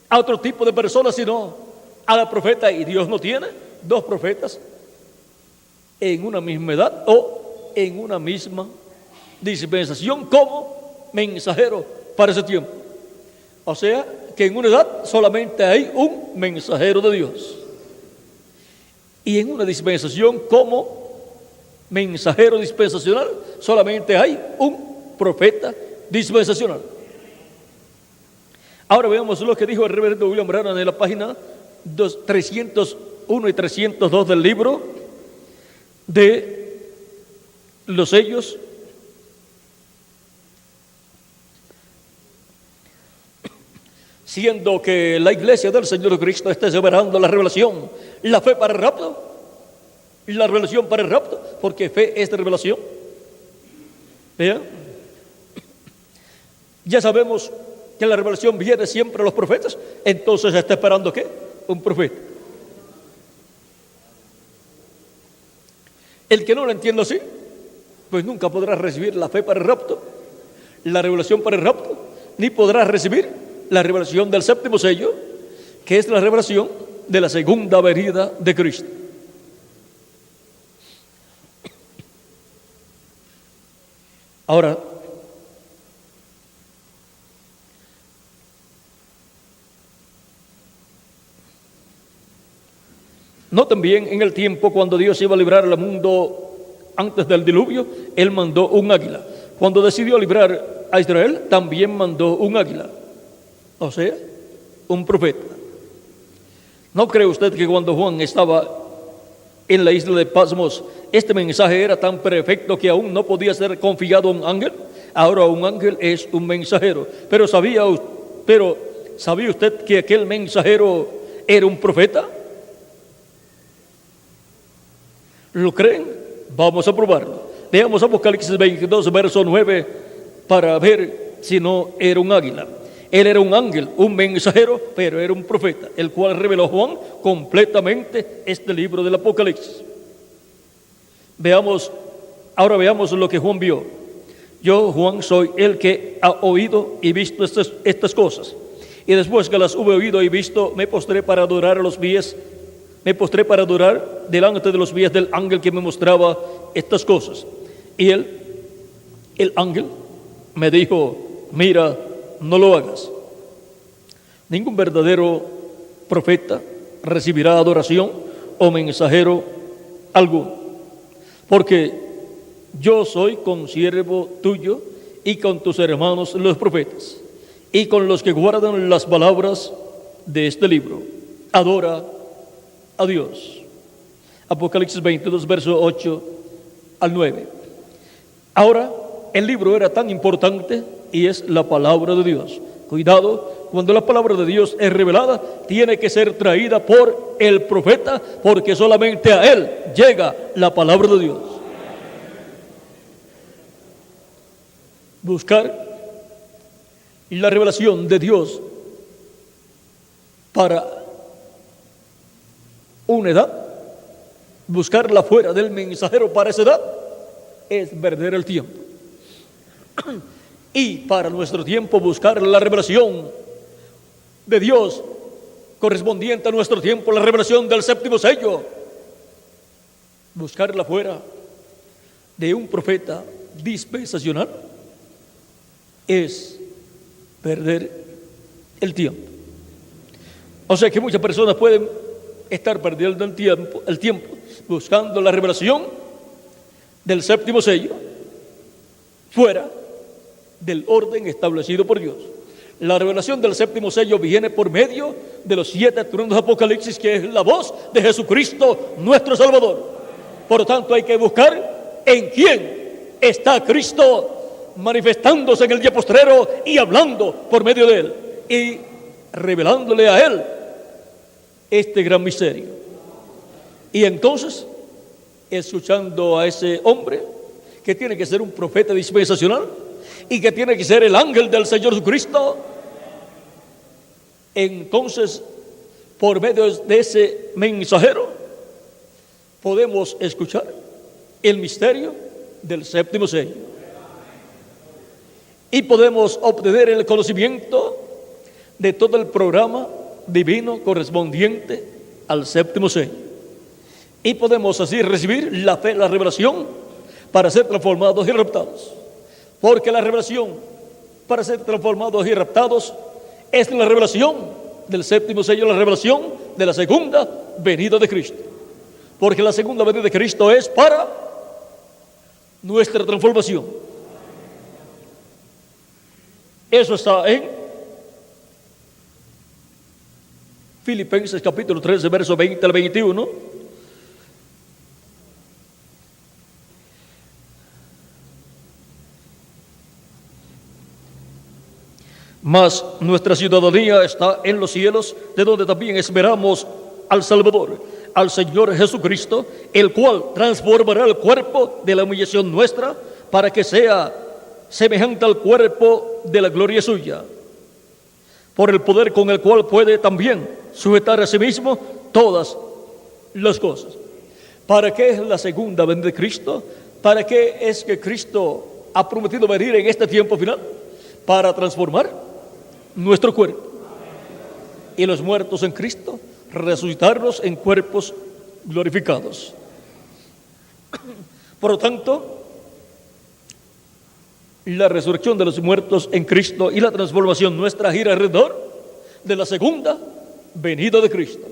B: a otro tipo de personas sino a la profeta, y Dios no tiene 2 profetas en una misma edad o en una misma dispensación como mensajero para ese tiempo. O sea que en una edad solamente hay un mensajero de Dios, y en una dispensación como mensajero dispensacional solamente hay un profeta dispensacional. Ahora veamos lo que dijo el reverendo William Branham en la página 301 y 302 del libro de los sellos. Siendo que la iglesia del Señor Cristo está esperando la revelación, la fe para el rapto, la revelación para el rapto, porque fe es de revelación. Vean, ya sabemos que la revelación viene siempre a los profetas, entonces está esperando ¿qué? Un profeta. El que no lo entienda así, pues nunca podrá recibir la fe para el rapto, la revelación para el rapto, ni podrá recibir la revelación del séptimo sello, que es la revelación de la segunda venida de Cristo. Ahora, noten bien, en el tiempo cuando Dios iba a librar al mundo antes del diluvio, Él mandó un águila. Cuando decidió librar a Israel, también mandó un águila, o sea, un profeta. ¿No cree usted que cuando Juan estaba en la isla de Patmos, este mensaje era tan perfecto que aún no podía ser confiado a un ángel? Ahora un ángel es un mensajero. Pero ¿sabía usted que aquel mensajero era un profeta? ¿Lo creen? Vamos a probarlo. Veamos Apocalipsis 22, verso 9, para ver si no era un águila. Él era un ángel, un mensajero, pero era un profeta, el cual reveló a Juan completamente este libro del Apocalipsis. Ahora veamos lo que Juan vio. Yo, Juan, soy el que ha oído y visto estas cosas. Y después que las hube oído y visto, me postré para adorar delante de los pies del ángel que me mostraba estas cosas. Y el ángel me dijo, mira, no lo hagas. Ningún verdadero profeta recibirá adoración o mensajero alguno, porque yo soy consiervo tuyo y con tus hermanos los profetas y con los que guardan las palabras de este libro. Adora a Dios. Apocalipsis 22, verso 8 al 9. Ahora, el libro era tan importante y es la palabra de Dios. Cuidado, cuando la palabra de Dios es revelada, tiene que ser traída por el profeta, porque solamente a él llega la palabra de Dios. Buscar la revelación de Dios para una edad, buscarla fuera del mensajero para esa edad, es perder el tiempo. Y para nuestro tiempo, buscar la revelación de Dios correspondiente a nuestro tiempo, la revelación del séptimo sello, buscarla fuera de un profeta dispensacional, es perder el tiempo. O sea que muchas personas pueden estar perdiendo el tiempo buscando la revelación del séptimo sello fuera del orden establecido por Dios. La revelación del séptimo sello viene por medio de los 7 truenos de Apocalipsis, que es la voz de Jesucristo, nuestro Salvador. Por lo tanto, hay que buscar en quién está Cristo manifestándose en el día postrero y hablando por medio de él y revelándole a él este gran misterio. Y entonces, escuchando a ese hombre que tiene que ser un profeta dispensacional y que tiene que ser el ángel del Señor Jesucristo, entonces, por medio de ese mensajero, podemos escuchar el misterio del séptimo sello y podemos obtener el conocimiento de todo el programa divino correspondiente al séptimo sello, y podemos así recibir la fe, la revelación para ser transformados y raptados, porque la revelación para ser transformados y raptados es la revelación del séptimo sello, la revelación de la segunda venida de Cristo, porque la segunda venida de Cristo es para nuestra transformación. Eso está en Filipenses capítulo 13, verso 20 al 21. Mas nuestra ciudadanía está en los cielos, de donde también esperamos al Salvador, al Señor Jesucristo, el cual transformará el cuerpo de la humillación nuestra para que sea semejante al cuerpo de la gloria suya, por el poder con el cual puede también sujetar a sí mismo todas las cosas. ¿Para qué es la segunda venida de Cristo? ¿Para qué es que Cristo ha prometido venir en este tiempo final? Para transformar nuestro cuerpo. Y los muertos en Cristo, resucitarlos en cuerpos glorificados. Por lo tanto, la resurrección de los muertos en Cristo y la transformación nuestra gira alrededor de la segunda venida de Cristo,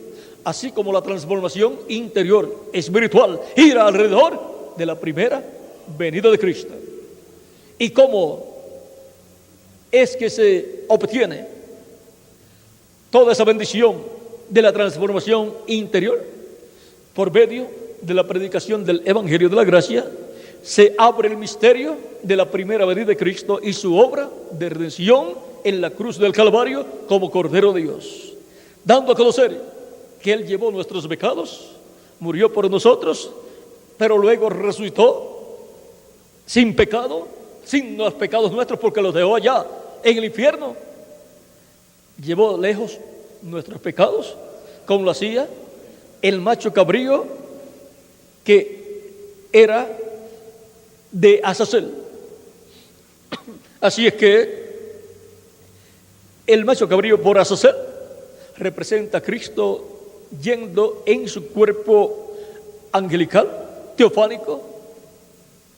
B: así como la transformación interior espiritual gira alrededor de la primera venida de Cristo. ¿Y cómo es que se obtiene toda esa bendición de la transformación interior? Por medio de la predicación del Evangelio de la Gracia, se abre el misterio de la primera venida de Cristo y su obra de redención en la cruz del Calvario como Cordero de Dios, dando a conocer que Él llevó nuestros pecados, murió por nosotros, pero luego resucitó sin pecado, sin los pecados nuestros, porque los dejó allá en el infierno. Llevó lejos nuestros pecados, como lo hacía el macho cabrío que era de Azazel. Así es que el macho cabrío por Azazel representa a Cristo yendo en su cuerpo angelical, teofánico,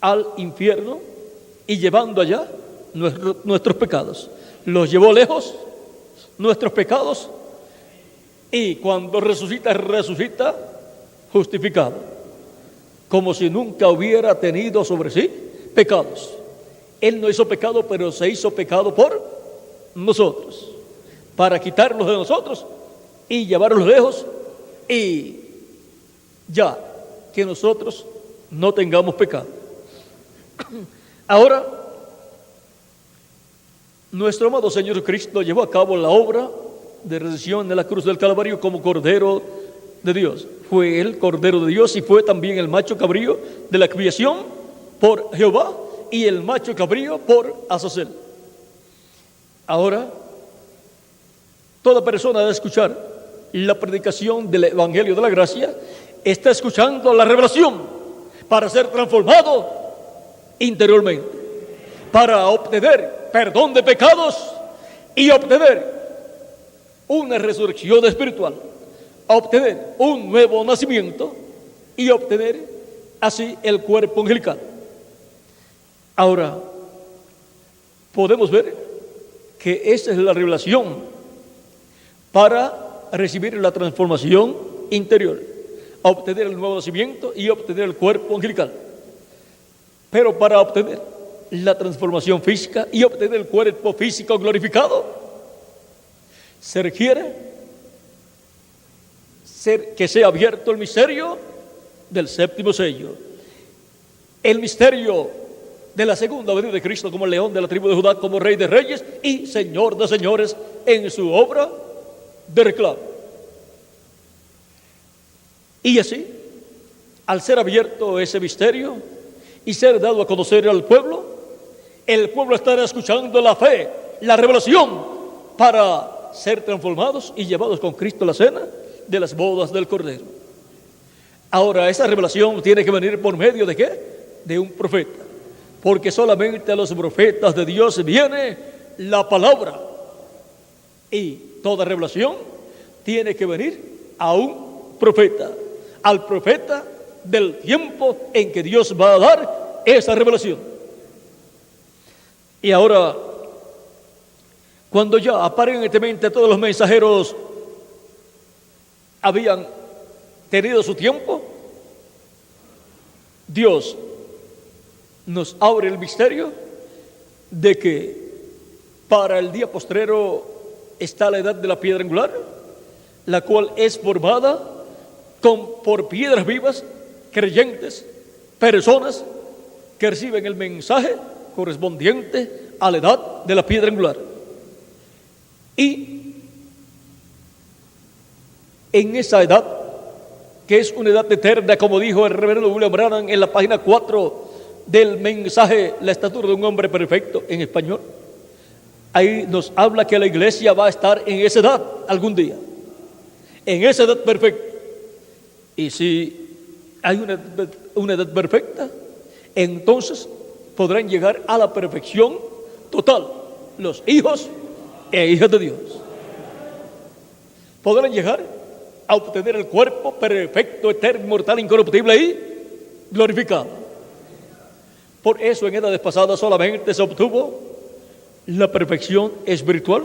B: al infierno y llevando allá nuestros pecados. Los llevó lejos, nuestros pecados, y cuando resucita justificado, como si nunca hubiera tenido sobre sí pecados. Él no hizo pecado, pero se hizo pecado por nosotros, para quitarlos de nosotros y llevarlos lejos, y ya que nosotros no tengamos pecado. Ahora, nuestro amado Señor Cristo llevó a cabo la obra de redención en la cruz del Calvario como Cordero de Dios. Fue el Cordero de Dios y fue también el macho cabrío de la expiación por Jehová y el macho cabrío por Azazel. Ahora, toda persona debe escuchar la predicación del Evangelio de la Gracia, está escuchando la revelación para ser transformado interiormente, para obtener perdón de pecados y obtener una resurrección espiritual, obtener un nuevo nacimiento y obtener así el cuerpo angelical. Ahora, podemos ver que esa es la revelación para recibir la transformación interior, obtener el nuevo nacimiento y obtener el cuerpo angelical. Pero para obtener la transformación física y obtener el cuerpo físico glorificado, se requiere que sea abierto el misterio del séptimo sello, el misterio de la segunda venida de Cristo como león de la tribu de Judá, como Rey de reyes y Señor de señores en su obra de reclamo. Y así, al ser abierto ese misterio y ser dado a conocer al pueblo, el pueblo estará escuchando la fe, la revelación, para ser transformados y llevados con Cristo a la cena de las bodas del Cordero. Ahora, esa revelación tiene que venir por medio ¿de qué? De un profeta, porque solamente a los profetas de Dios viene la palabra, y toda revelación tiene que venir a un profeta, al profeta del tiempo en que Dios va a dar esa revelación. Y ahora, cuando ya aparentemente todos los mensajeros habían tenido su tiempo, Dios nos abre el misterio de que para el día postrero está la edad de la piedra angular, la cual es formada por piedras vivas, creyentes, personas que reciben el mensaje correspondiente a la edad de la piedra angular. Y en esa edad que es una edad eterna, como dijo el reverendo William Branham en la página 4 del mensaje La estatura de un hombre perfecto en español. Ahí nos habla que la iglesia va a estar en esa edad algún día, en esa edad perfecta. Y si hay una edad perfecta, entonces podrán llegar a la perfección total los hijos e hijas de Dios. Podrán llegar a obtener el cuerpo perfecto, eterno, mortal, incorruptible y glorificado. Por eso en edades pasadas solamente se obtuvo la perfección espiritual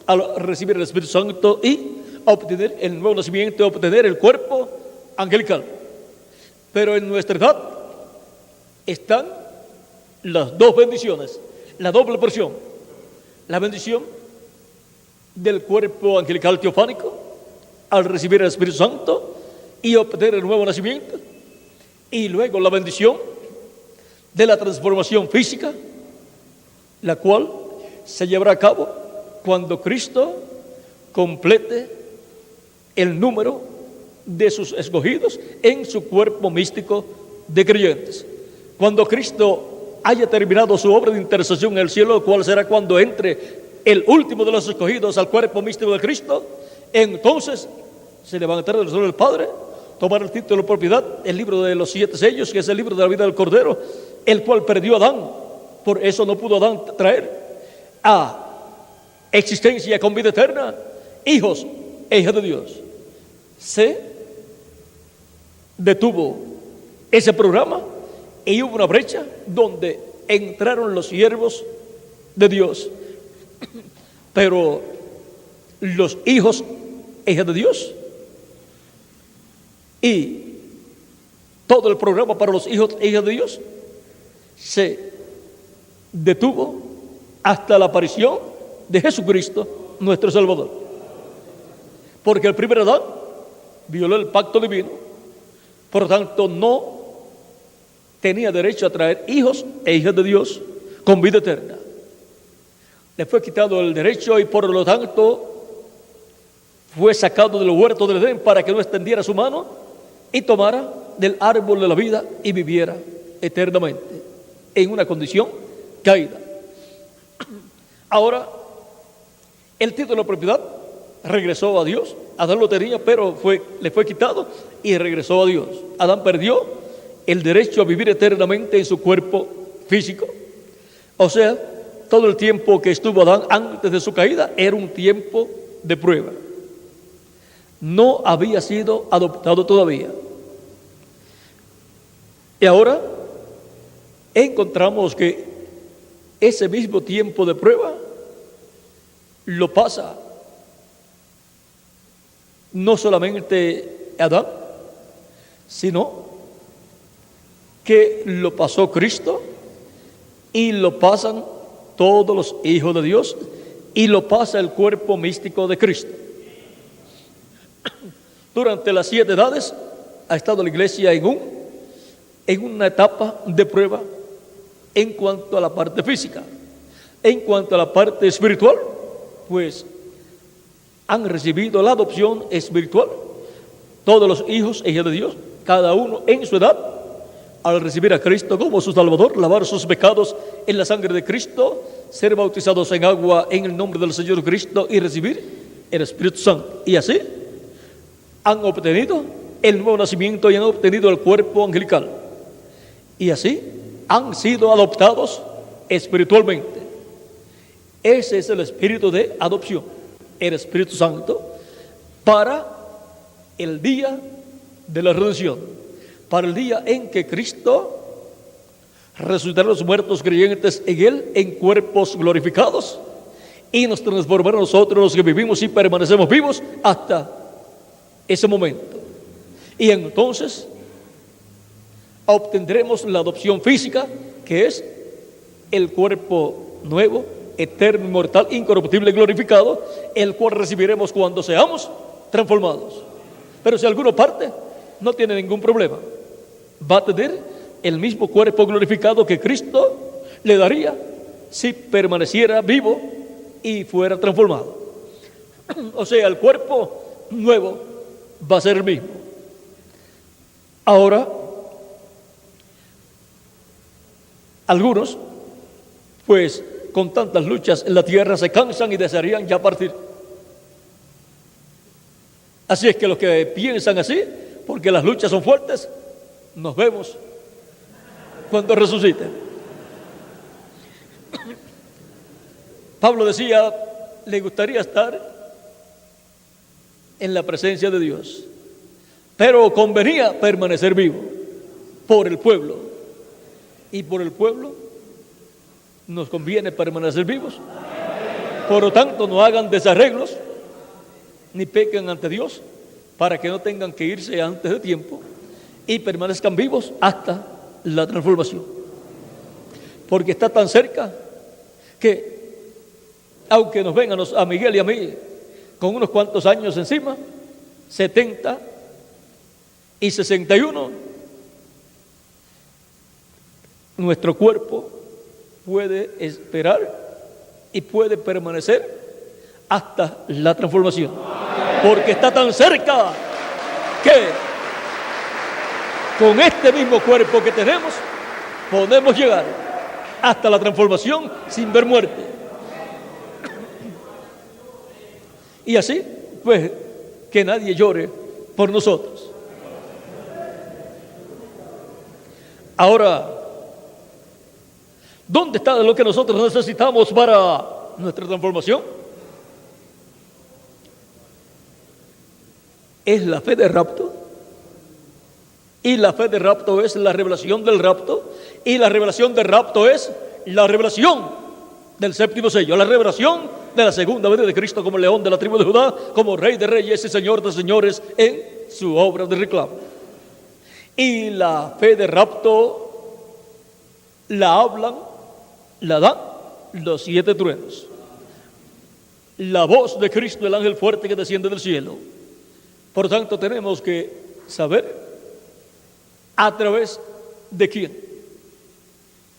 B: al recibir el Espíritu Santo y obtener el nuevo nacimiento, obtener el cuerpo angelical. Pero en nuestra edad están las dos bendiciones, la doble porción: la bendición del cuerpo angelical teofánico al recibir el Espíritu Santo y obtener el nuevo nacimiento, y luego la bendición de la transformación física, la cual se llevará a cabo cuando Cristo complete el número de sus escogidos en su cuerpo místico de creyentes. Cuando Cristo haya terminado su obra de intercesión en el cielo, cual será cuando entre el último de los escogidos al cuerpo místico de Cristo, entonces se levantará del suelo del Padre, tomará el título de propiedad, el libro de los 7 sellos, que es el libro de la vida del Cordero, el cual perdió Adán. Por eso no pudo Adán traer a existencia con vida eterna hijos e hijas de Dios. Se detuvo ese programa y hubo una brecha donde entraron los siervos de Dios. Pero los hijos e hijas de Dios y todo el programa para los hijos e hijas de Dios se detuvo hasta la aparición de Jesucristo, nuestro Salvador. Porque el primer Adán violó el pacto divino, por lo tanto no tenía derecho a traer hijos e hijas de Dios con vida eterna. Le fue quitado el derecho y por lo tanto fue sacado del huerto del Edén para que no extendiera su mano y tomara del árbol de la vida y viviera eternamente en una condición caída. Ahora, el título de propiedad regresó a Dios. Adán lo tenía, pero le fue quitado y regresó a Dios. Adán perdió el derecho a vivir eternamente en su cuerpo físico. O sea, todo el tiempo que estuvo Adán antes de su caída era un tiempo de prueba. No había sido adoptado todavía. Y ahora encontramos que ese mismo tiempo de prueba lo pasa no solamente Adán, sino que lo pasó Cristo y lo pasan todos los hijos de Dios y lo pasa el cuerpo místico de Cristo. Durante las 7 edades ha estado la iglesia en una etapa de prueba en cuanto a la parte física. En cuanto a la parte espiritual, pues han recibido la adopción espiritual todos los hijos e hijas de Dios, cada uno en su edad, al recibir a Cristo como su Salvador, lavar sus pecados en la sangre de Cristo, ser bautizados en agua en el nombre del Señor Cristo y recibir el Espíritu Santo. Y así han obtenido el nuevo nacimiento y han obtenido el cuerpo angelical. Y así han sido adoptados espiritualmente. Ese es el espíritu de adopción, el Espíritu Santo, para el día de la redención, para el día en que Cristo resucitará a los muertos creyentes en Él en cuerpos glorificados y nos transformará a nosotros los que vivimos y permanecemos vivos hasta ese momento. Y entonces obtendremos la adopción física, que es el cuerpo nuevo, eterno, inmortal, incorruptible y glorificado, el cual recibiremos cuando seamos transformados. Pero si alguno parte, no tiene ningún problema. Va a tener el mismo cuerpo glorificado que Cristo le daría si permaneciera vivo y fuera transformado. O sea, el cuerpo nuevo va a ser el mismo. Ahora, algunos, pues con tantas luchas en la tierra, se cansan y desearían ya partir. Así es que los que piensan así, porque las luchas son fuertes, nos vemos cuando resucite. Pablo decía, le gustaría estar en la presencia de Dios, pero convenía permanecer vivo por el pueblo. Y por el pueblo nos conviene permanecer vivos. Por lo tanto, no hagan desarreglos ni pequen ante Dios, para que no tengan que irse antes de tiempo y permanezcan vivos hasta la transformación. Porque está tan cerca que, aunque nos vengan a Miguel y a mí con unos cuantos años encima, 70 y 61, nuestro cuerpo puede esperar y puede permanecer hasta la transformación, porque está tan cerca que con este mismo cuerpo que tenemos podemos llegar hasta la transformación sin ver muerte. Y así, pues, que nadie llore por nosotros. Ahora, ¿dónde está lo que nosotros necesitamos para nuestra transformación? Es la fe de rapto, y la fe de rapto es la revelación del rapto, y la revelación del rapto es la revelación del séptimo sello, la revelación de la segunda venida de Cristo como león de la tribu de Judá, como rey de reyes y señor de señores en su obra de reclamo. Y la fe de rapto la hablan, la dan los 7 truenos, la voz de Cristo, el ángel fuerte que desciende del cielo. Por tanto, tenemos que saber a través de quién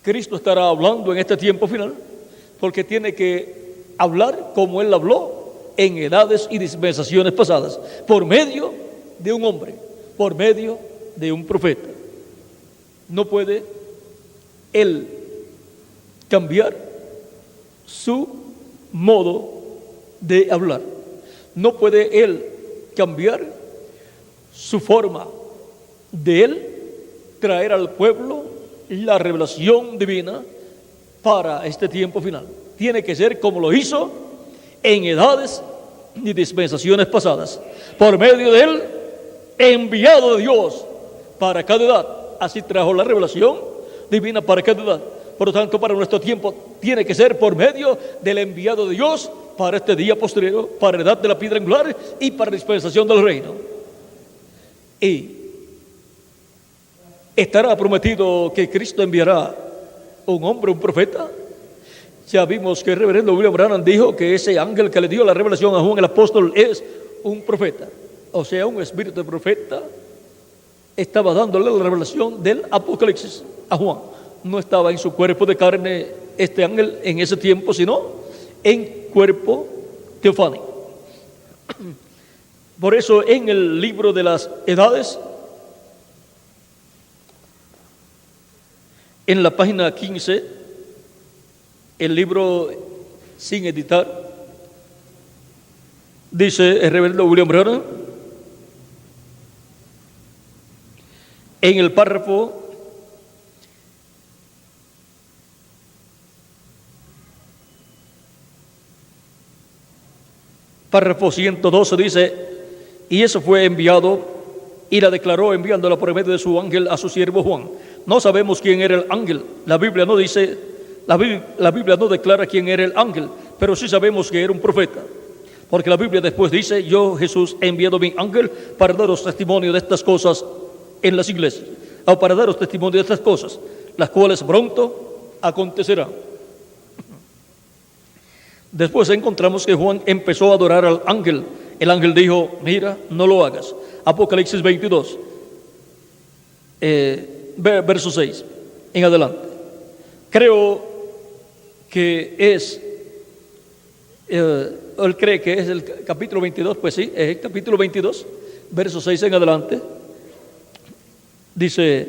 B: Cristo estará hablando en este tiempo final, porque tiene que hablar como Él habló en edades y dispensaciones pasadas, por medio de un hombre, por medio de un profeta. No puede Él cambiar su modo de hablar, no puede Él cambiar su forma de Él traer al pueblo la revelación divina para este tiempo final. Tiene que ser como lo hizo en edades y dispensaciones pasadas, por medio de Él, enviado de Dios para cada edad. Así trajo la revelación divina para cada edad. Por lo tanto, para nuestro tiempo tiene que ser por medio del enviado de Dios para este día posterior, para la edad de la piedra angular y para la dispensación del reino. Y estará prometido que Cristo enviará un hombre, un profeta. Ya vimos que el reverendo William Branham dijo que ese ángel que le dio la revelación a Juan el apóstol es un profeta, o sea, un espíritu de profeta estaba dándole la revelación del Apocalipsis a Juan. No estaba en su cuerpo de carne este ángel en ese tiempo, sino en cuerpo teofánico. Por eso en el libro de las edades, en la página 15, el libro sin editar, dice el reverendo William Branham, en el párrafo Párrafo 112 dice, y eso fue enviado y la declaró enviándola por medio de su ángel a su siervo Juan. No sabemos quién era el ángel. La Biblia no dice, la Biblia no declara quién era el ángel, pero sí sabemos que era un profeta. Porque la Biblia después dice, yo Jesús he enviado mi ángel para daros testimonio de estas cosas en las iglesias, o para daros testimonio de estas cosas, las cuales pronto acontecerán. Después encontramos que Juan empezó a adorar al ángel. El ángel dijo, mira, no lo hagas. Apocalipsis 22, verso 6 en adelante. Creo que es, él cree que es el capítulo 22, pues sí, es el capítulo 22, verso 6 en adelante. Dice,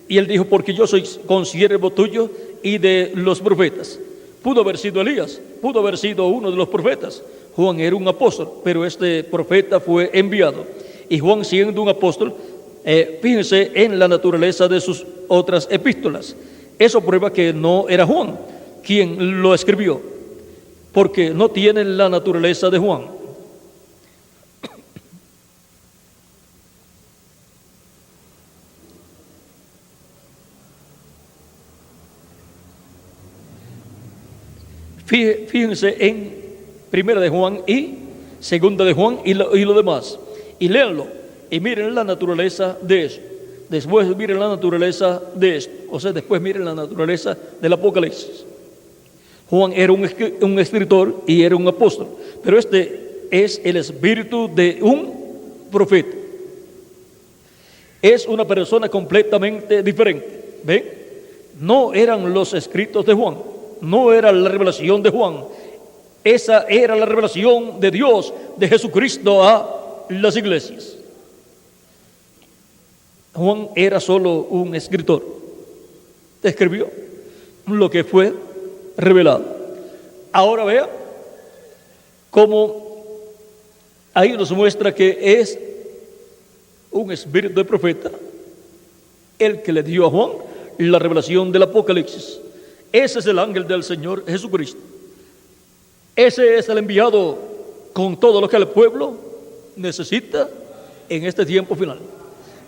B: y él dijo, porque yo soy consiervo tuyo y de los profetas. Pudo haber sido Elías, pudo haber sido uno de los profetas. Juan era un apóstol, pero este profeta fue enviado. Y Juan, siendo un apóstol, fíjense en la naturaleza de sus otras epístolas. Eso prueba que no era Juan quien lo escribió, porque no tiene la naturaleza de Juan. Fíjense en Primera de Juan y Segunda de Juan y lo demás. Y léanlo y miren la naturaleza de eso. Después miren la naturaleza de esto. O sea, después miren la naturaleza del Apocalipsis. Juan era un escritor y era un apóstol. Pero este es el espíritu de un profeta. Es una persona completamente diferente. ¿Ven? No eran los escritos de Juan. No era la revelación de Juan. Esa era la revelación de Dios, de Jesucristo a las iglesias. Juan era solo un escritor. Escribió lo que fue revelado. Ahora vea cómo ahí nos muestra que es un espíritu de profeta el que le dio a Juan la revelación del Apocalipsis. Ese es el ángel del Señor Jesucristo. Ese es el enviado con todo lo que el pueblo necesita en este tiempo final.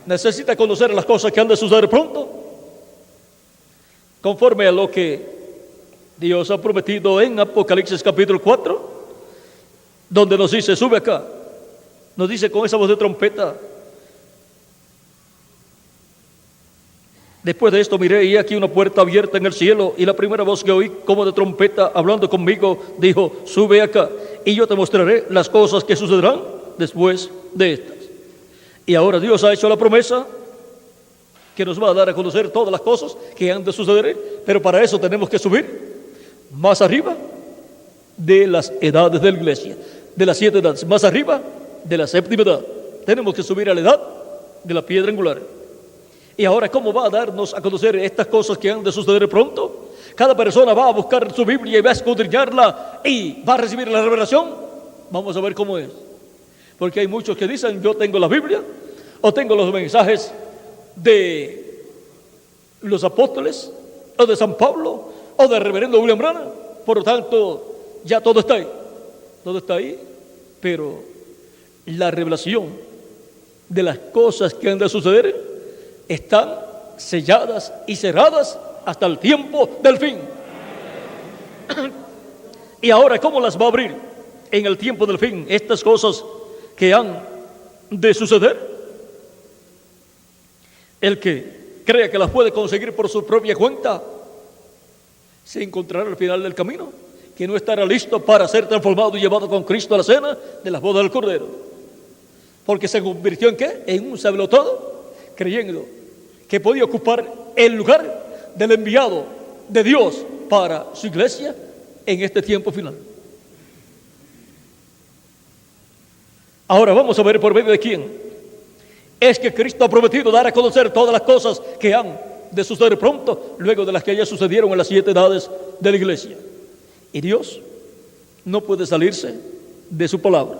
B: Necesita conocer las cosas que han de suceder pronto, conforme a lo que Dios ha prometido en Apocalipsis capítulo 4, donde nos dice, sube acá. Nos dice con esa voz de trompeta. Después de esto miré y aquí una puerta abierta en el cielo, y la primera voz que oí como de trompeta hablando conmigo dijo, sube acá y yo te mostraré las cosas que sucederán después de estas. Y ahora Dios ha hecho la promesa que nos va a dar a conocer todas las cosas que han de suceder, pero para eso tenemos que subir más arriba de las edades de la iglesia, de las 7 edades, más arriba de la 7ª edad. Tenemos que subir a la edad de la piedra angular. Y ahora, ¿cómo va a darnos a conocer estas cosas que han de suceder pronto? Cada persona va a buscar su Biblia y va a escudriñarla y va a recibir la revelación. Vamos a ver cómo es. Porque hay muchos que dicen, yo tengo la Biblia, o tengo los mensajes de los apóstoles, o de San Pablo, o del reverendo William Branham. Por lo tanto, ya todo está ahí. Todo está ahí, pero la revelación de las cosas que han de suceder están selladas y cerradas hasta el tiempo del fin. Y ahora, ¿cómo las va a abrir en el tiempo del fin estas cosas que han de suceder? El que crea que las puede conseguir por su propia cuenta se encontrará al final del camino que no estará listo para ser transformado y llevado con Cristo a la cena de las bodas del Cordero, porque se convirtió ¿en qué? En un sabelotodo, creyendo que podía ocupar el lugar del enviado de Dios para su iglesia en este tiempo final. Ahora vamos a ver por medio de quién es que Cristo ha prometido dar a conocer todas las cosas que han de suceder pronto, luego de las que ya sucedieron en las 7 edades de la iglesia. Y Dios no puede salirse de su palabra.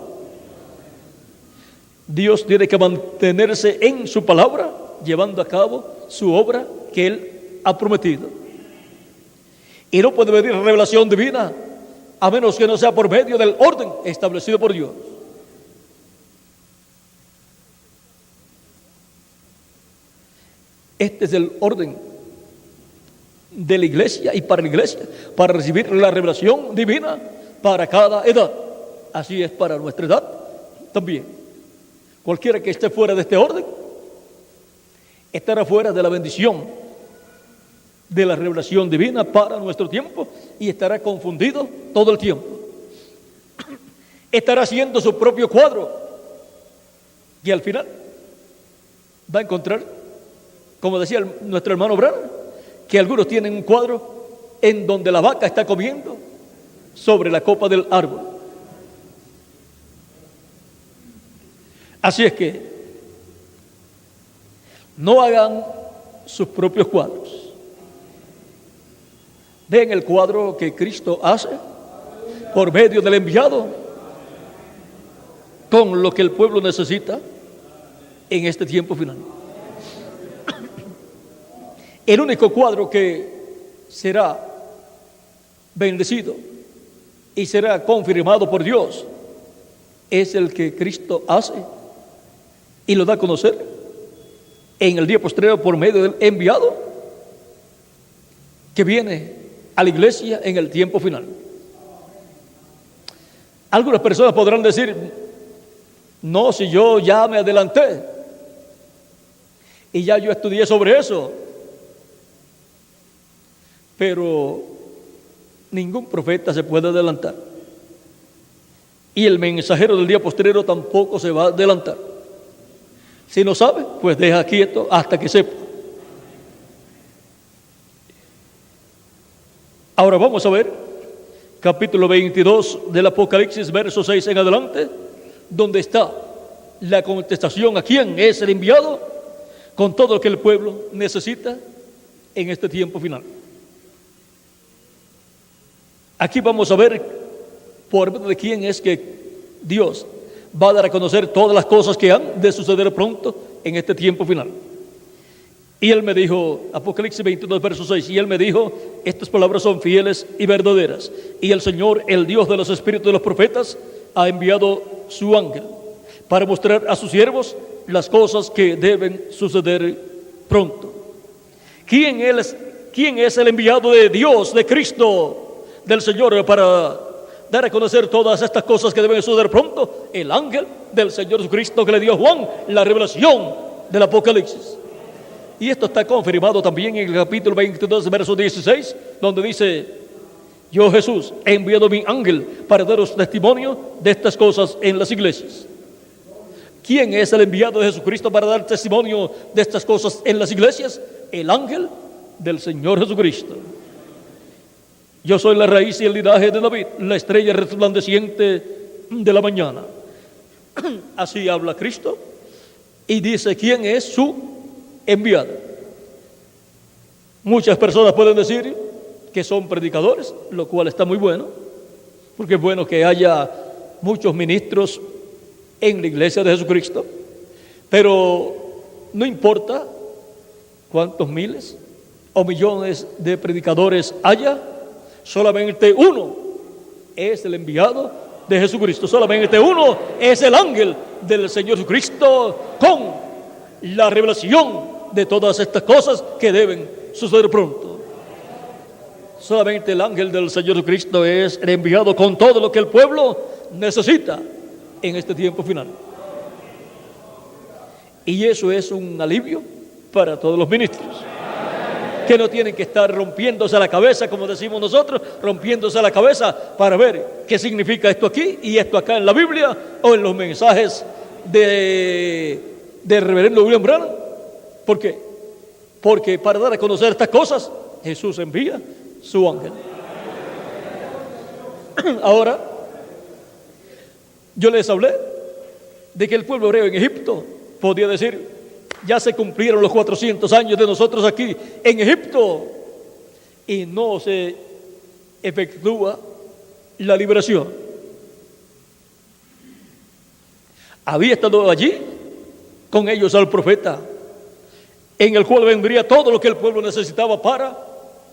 B: Dios tiene que mantenerse en su palabra, llevando a cabo su obra que Él ha prometido. Y no puede venir revelación divina a menos que no sea por medio del orden establecido por Dios. Este es el orden de la iglesia y para la iglesia, para recibir la revelación divina para cada edad. Así es para nuestra edad también. Cualquiera que esté fuera de este orden estará fuera de la bendición de la revelación divina para nuestro tiempo y estará confundido todo el tiempo. Estará haciendo su propio cuadro y al final va a encontrar, como decía nuestro hermano Branham, que algunos tienen un cuadro en donde la vaca está comiendo sobre la copa del árbol. Así es que no hagan sus propios cuadros. Vean el cuadro que Cristo hace por medio del enviado con lo que el pueblo necesita en este tiempo final. El único cuadro que será bendecido y será confirmado por Dios es el que Cristo hace y lo da a conocer en el día postrero por medio del enviado que viene a la iglesia en el tiempo final. Algunas personas podrán decir: no, si yo ya me adelanté y ya yo estudié sobre eso. Pero ningún profeta se puede adelantar. Y el mensajero del día postrero tampoco se va a adelantar. Si no sabe, pues deja quieto hasta que sepa. Ahora vamos a ver capítulo 22 del Apocalipsis, verso 6 en adelante, donde está la contestación a quién es el enviado con todo lo que el pueblo necesita en este tiempo final. Aquí vamos a ver por medio de quién es que Dios va a dar a conocer todas las cosas que han de suceder pronto en este tiempo final. Y él me dijo, Apocalipsis 22, verso 6, y él me dijo: estas palabras son fieles y verdaderas. Y el Señor, el Dios de los espíritus de los profetas, ha enviado su ángel para mostrar a sus siervos las cosas que deben suceder pronto. ¿Quién es el enviado de Dios, de Cristo, del Señor, para dar a conocer todas estas cosas que deben suceder pronto? El ángel del Señor Jesucristo, que le dio a Juan la revelación del Apocalipsis. Y esto está confirmado también en el capítulo 22, verso 16, donde dice: yo, Jesús, he enviado mi ángel para daros testimonio de estas cosas en las iglesias. ¿Quién es el enviado de Jesucristo para dar testimonio de estas cosas en las iglesias? El ángel del Señor Jesucristo. Yo soy la raíz y el linaje de David, la estrella resplandeciente de la mañana. Así habla Cristo y dice quién es su enviado. Muchas personas pueden decir que son predicadores, lo cual está muy bueno, porque es bueno que haya muchos ministros en la iglesia de Jesucristo, pero no importa cuántos miles o millones de predicadores haya, solamente uno es el enviado de Jesucristo. Solamente uno es el ángel del Señor Jesucristo con la revelación de todas estas cosas que deben suceder pronto. Solamente el ángel del Señor Jesucristo es el enviado con todo lo que el pueblo necesita en este tiempo final. Y eso es un alivio para todos los ministros, que no tienen que estar rompiéndose la cabeza, como decimos nosotros, rompiéndose la cabeza para ver qué significa esto aquí y esto acá en la Biblia o en los mensajes de reverendo William Branham. ¿Por qué? Porque para dar a conocer estas cosas, Jesús envía su ángel. Ahora, yo les hablé de que el pueblo hebreo en Egipto podía decir: ya se cumplieron los 400 años de nosotros aquí en Egipto, y no se efectúa la liberación. Había estado allí con ellos al profeta, en el cual vendría todo lo que el pueblo necesitaba para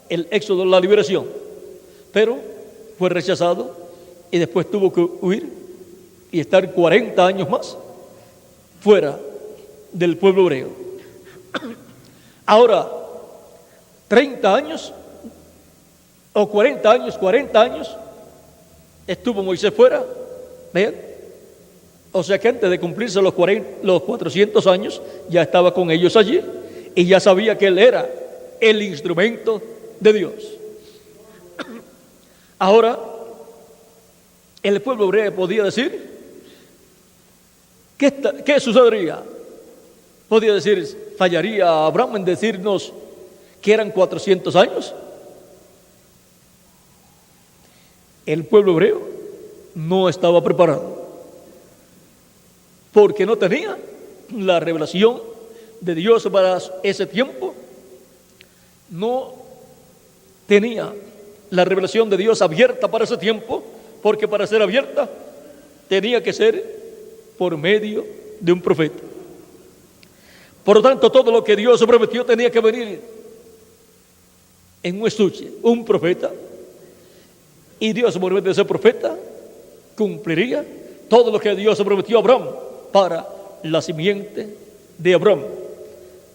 B: el éxodo, la liberación, pero fue rechazado y después tuvo que huir y estar 40 años más fuera del pueblo hebreo. Ahora, 30 años o 40 años estuvo Moisés fuera. ¿Vean? O sea que antes de cumplirse los 400 años ya estaba con ellos allí y ya sabía que él era el instrumento de Dios. Ahora, el pueblo hebreo podía decir: ¿qué sucedería? Podía decir, ¿fallaría Abraham en decirnos que eran 400 años? El pueblo hebreo no estaba preparado, porque no tenía la revelación de Dios para ese tiempo no tenía la revelación de Dios abierta para ese tiempo, porque para ser abierta tenía que ser por medio de un profeta. Por lo tanto, todo lo que Dios prometió tenía que venir en un estuche, un profeta, y Dios por medio de ese profeta cumpliría todo lo que Dios prometió a Abraham para la simiente de Abraham,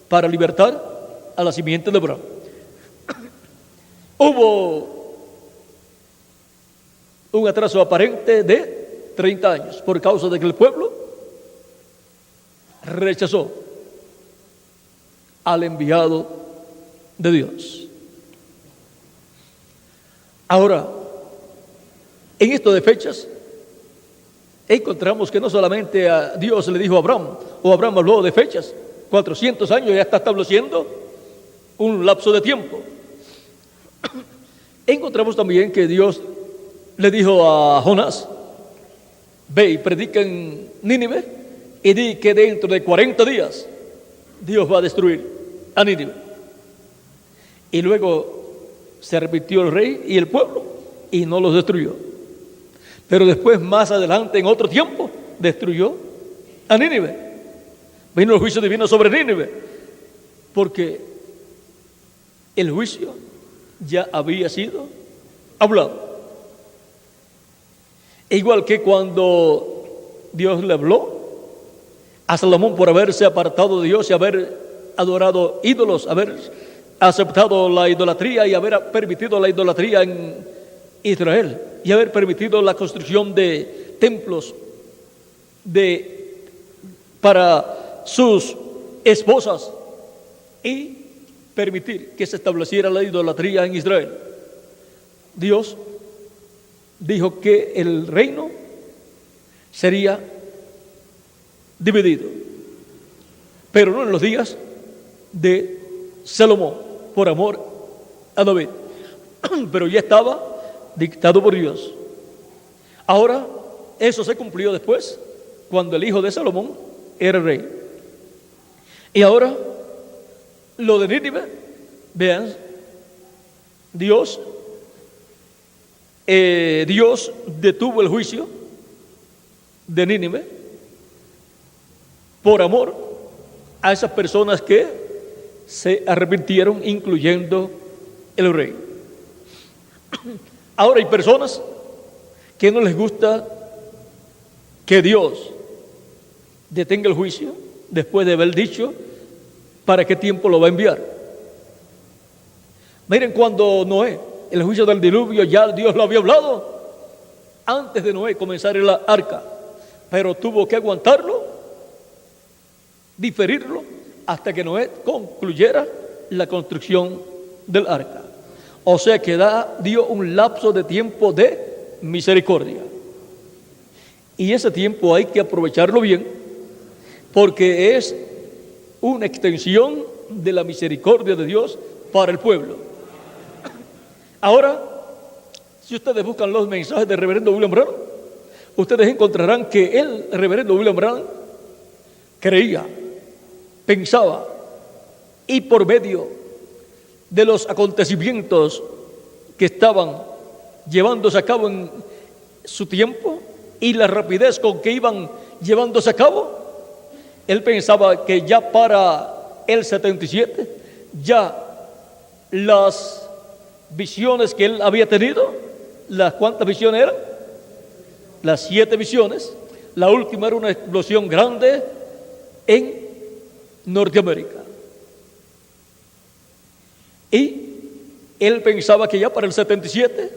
B: para libertar a la simiente de Abraham. Hubo un atraso aparente de 30 años por causa de que el pueblo rechazó al enviado de Dios. Ahora, en esto de fechas, encontramos que no solamente a Dios le dijo a Abraham, o Abraham habló de fechas, 400 años ya está estableciendo un lapso de tiempo. Encontramos también que Dios le dijo a Jonás: ve y predica en Nínive y di que dentro de 40 días Dios va a destruir a Nínive. Y luego se arrepintió el rey y el pueblo y no los destruyó. Pero después, más adelante, en otro tiempo, destruyó a Nínive. Vino el juicio divino sobre Nínive, porque el juicio ya había sido hablado. Igual que cuando Dios le habló a Salomón por haberse apartado de Dios y haber adorado ídolos, haber aceptado la idolatría y haber permitido la idolatría en Israel y haber permitido la construcción de templos para sus esposas y permitir que se estableciera la idolatría en Israel. Dios dijo que el reino sería dividido, pero no en los días de Salomón, por amor a David, pero ya estaba dictado por Dios. Ahora, eso se cumplió después, cuando el hijo de Salomón era rey. Y ahora, lo de Nínive, vean, Dios detuvo el juicio de Nínive por amor a esas personas que se arrepintieron, incluyendo el rey. Ahora hay personas que no les gusta que Dios detenga el juicio después de haber dicho para qué tiempo lo va a enviar. Miren, cuando Noé, el juicio del diluvio, ya Dios lo había hablado antes de Noé comenzar el arca, pero tuvo que aguantarlo, diferirlo, hasta que Noé concluyera la construcción del arca. O sea que dio un lapso de tiempo de misericordia. Y ese tiempo hay que aprovecharlo bien, porque es una extensión de la misericordia de Dios para el pueblo. Ahora, si ustedes buscan los mensajes del reverendo William Branham, ustedes encontrarán que el reverendo William Branham creía, pensaba, y por medio de los acontecimientos que estaban llevándose a cabo en su tiempo y la rapidez con que iban llevándose a cabo, él pensaba que ya para el 77, ya las visiones que él había tenido, ¿cuántas visiones eran? Las 7 visiones. La última era una explosión grande en Norteamérica. Y él pensaba que ya para el 77,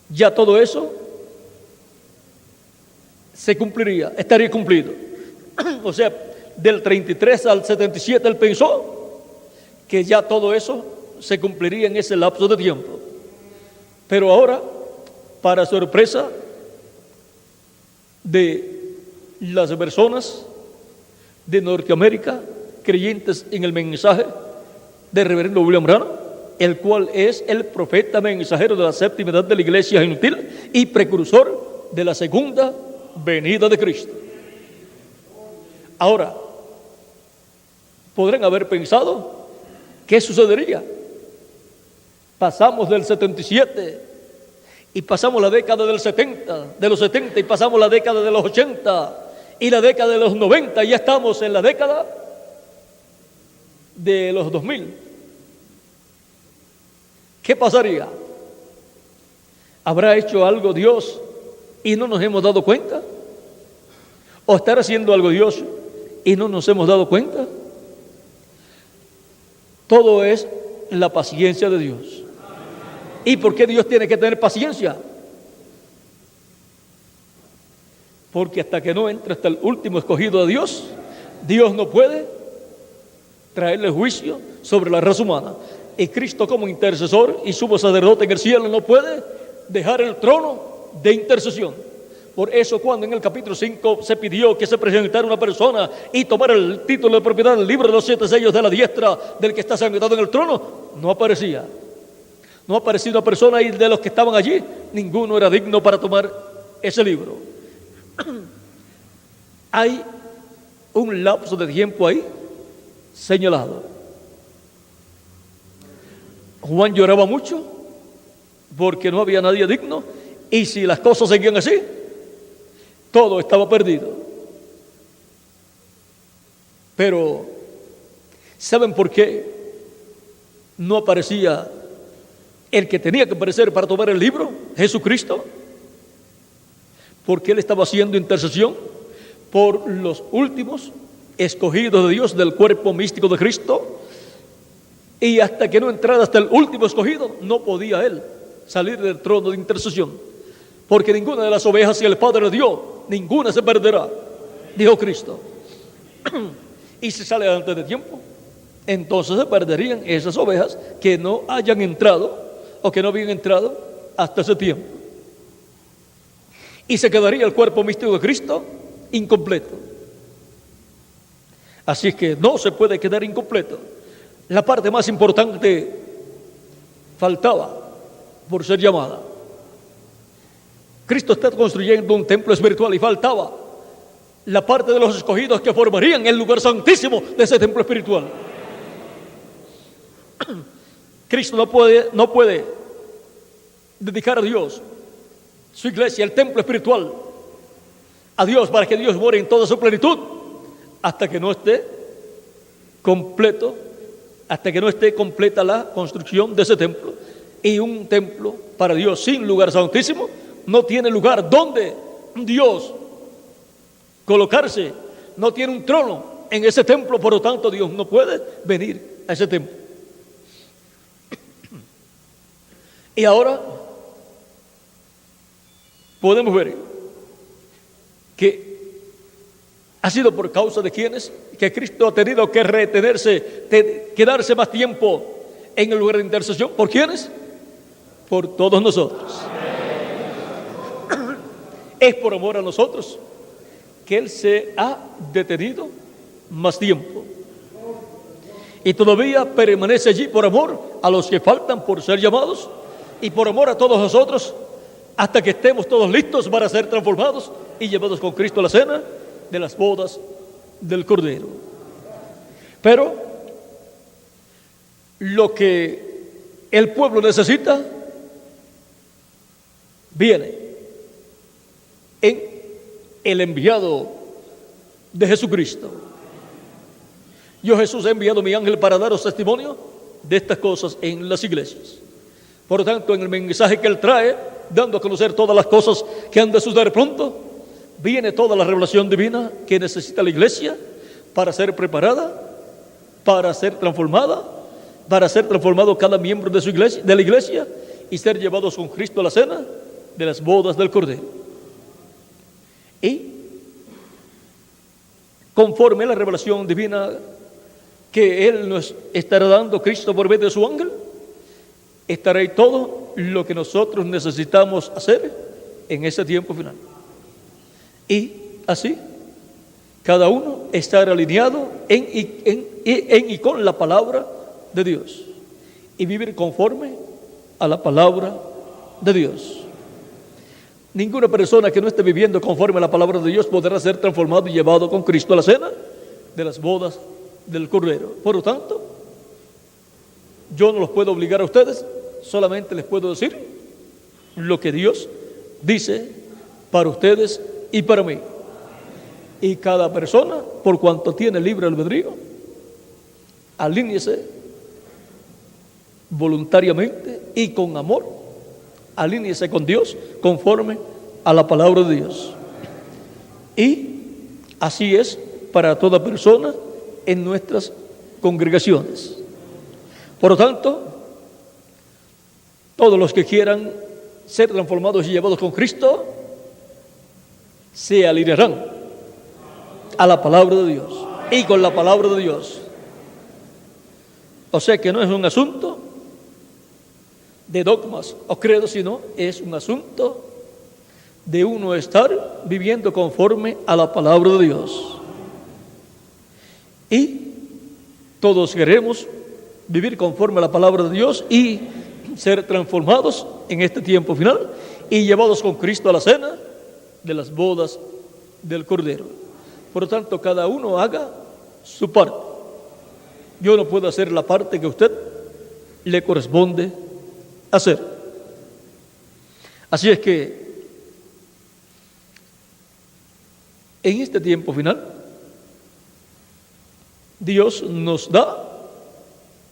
B: ya todo eso se cumpliría, estaría cumplido. O sea, del 33 al 77 él pensó que ya todo eso se cumpliría en ese lapso de tiempo. Pero ahora, para sorpresa de las personas de Norteamérica creyentes en el mensaje del reverendo William Branham, el cual es el profeta mensajero de la séptima edad de la iglesia gentil y precursor de la segunda venida de Cristo. Ahora, podrán haber pensado, ¿qué sucedería? Pasamos del 77 y pasamos la década del 70, de los 70 y pasamos la década de los 80 y la década de los 90 y ya estamos en la década de los 2000. ¿Qué pasaría? ¿Habrá hecho algo Dios y no nos hemos dado cuenta? ¿O estará haciendo algo Dios y no nos hemos dado cuenta? Todo es la paciencia de Dios. ¿Y por qué Dios tiene que tener paciencia? Porque hasta que no entre hasta el último escogido de Dios, Dios no puede traerle juicio sobre la raza humana. Y Cristo, como intercesor y sumo sacerdote en el cielo, no puede dejar el trono de intercesión. Por eso, cuando en el capítulo 5 se pidió que se presentara una persona y tomara el título de propiedad del libro de los 7 sellos de la diestra del que está sentado en el trono, no aparecía. No aparecía una persona, y de los que estaban allí, ninguno era digno para tomar ese libro. Hay un lapso de tiempo ahí señalado. Juan lloraba mucho porque no había nadie digno, y si las cosas seguían así, todo estaba perdido. Pero ¿saben por qué no aparecía el que tenía que aparecer para tomar el libro? Jesucristo. Porque Él estaba haciendo intercesión por los últimos escogidos de Dios del cuerpo místico de Cristo. Y hasta que no entrara hasta el último escogido, no podía Él salir del trono de intercesión. Porque ninguna de las ovejas que el Padre dio, ninguna se perderá, dijo Cristo. Y si sale antes de tiempo, entonces se perderían esas ovejas que no hayan entrado o que no habían entrado hasta ese tiempo. Y se quedaría el cuerpo místico de Cristo incompleto. Así es que no se puede quedar incompleto. La parte más importante faltaba por ser llamada. Cristo está construyendo un templo espiritual y faltaba la parte de los escogidos que formarían el lugar santísimo de ese templo espiritual. Cristo no puede dedicar a Dios su iglesia, el templo espiritual, a Dios para que Dios more en toda su plenitud, hasta que no esté completo, hasta que no esté completa la construcción de ese templo. Y un templo para Dios sin lugar santísimo no tiene lugar donde Dios colocarse, no tiene un trono en ese templo, por lo tanto Dios no puede venir a ese templo. Y ahora podemos ver que ha sido por causa de quienes que Cristo ha tenido que retenerse, quedarse más tiempo en el lugar de intercesión. ¿Por quiénes? Por todos nosotros. Es por amor a nosotros que Él se ha detenido más tiempo. Y todavía permanece allí por amor a los que faltan por ser llamados y por amor a todos nosotros, hasta que estemos todos listos para ser transformados y llevados con Cristo a la cena de las bodas del Cordero. Pero lo que el pueblo necesita viene en el enviado de Jesucristo. Yo, Jesús, he enviado mi ángel para daros testimonio de estas cosas en las iglesias. Por lo tanto, en el mensaje que Él trae, dando a conocer todas las cosas que han de suceder pronto, viene toda la revelación divina que necesita la iglesia para ser preparada, para ser transformada, para ser transformado cada miembro de su iglesia, de la iglesia, y ser llevados con Cristo a la cena de las bodas del Cordero. Y conforme a la revelación divina que Él nos estará dando, Cristo por medio de su ángel, estará ahí todo lo que nosotros necesitamos hacer en ese tiempo final. Y así, cada uno estar alineado en y con la palabra de Dios y vivir conforme a la palabra de Dios. Ninguna persona que no esté viviendo conforme a la palabra de Dios podrá ser transformado y llevado con Cristo a la cena de las bodas del Cordero. Por lo tanto, yo no los puedo obligar a ustedes, solamente les puedo decir lo que Dios dice para ustedes y para mí. Y cada persona, por cuanto tiene libre albedrío, alíñese voluntariamente y con amor, alíñese con Dios conforme a la palabra de Dios. Y así es para toda persona en nuestras congregaciones. Por lo tanto, todos los que quieran ser transformados y llevados con Cristo se alinearán a la palabra de Dios y con la palabra de Dios. O sea que no es un asunto de dogmas o credos, sino es un asunto de uno estar viviendo conforme a la palabra de Dios. Y todos queremos vivir conforme a la palabra de Dios y ser transformados en este tiempo final y llevados con Cristo a la cena de las bodas del Cordero. Por lo tanto, cada uno haga su parte. Yo no puedo hacer la parte que a usted le corresponde hacer. Así es que en este tiempo final, Dios nos da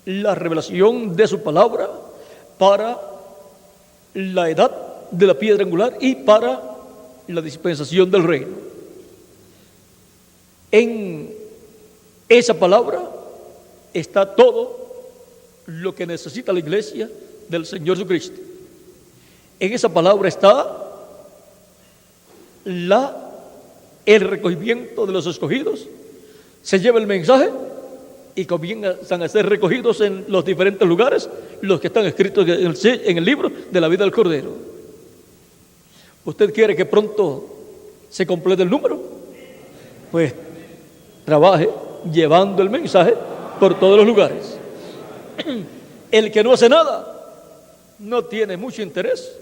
B: la revelación de su palabra para la edad de la piedra angular y para la dispensación del reino. En esa palabra está todo lo que necesita la iglesia del Señor Jesucristo. En esa palabra está el recogimiento de los escogidos. Se lleva el mensaje y comienzan a ser recogidos en los diferentes lugares los que están escritos en el libro de la vida del Cordero. ¿Usted quiere que pronto se complete el número? Pues trabaje llevando el mensaje por todos los lugares. El que no hace nada no tiene mucho interés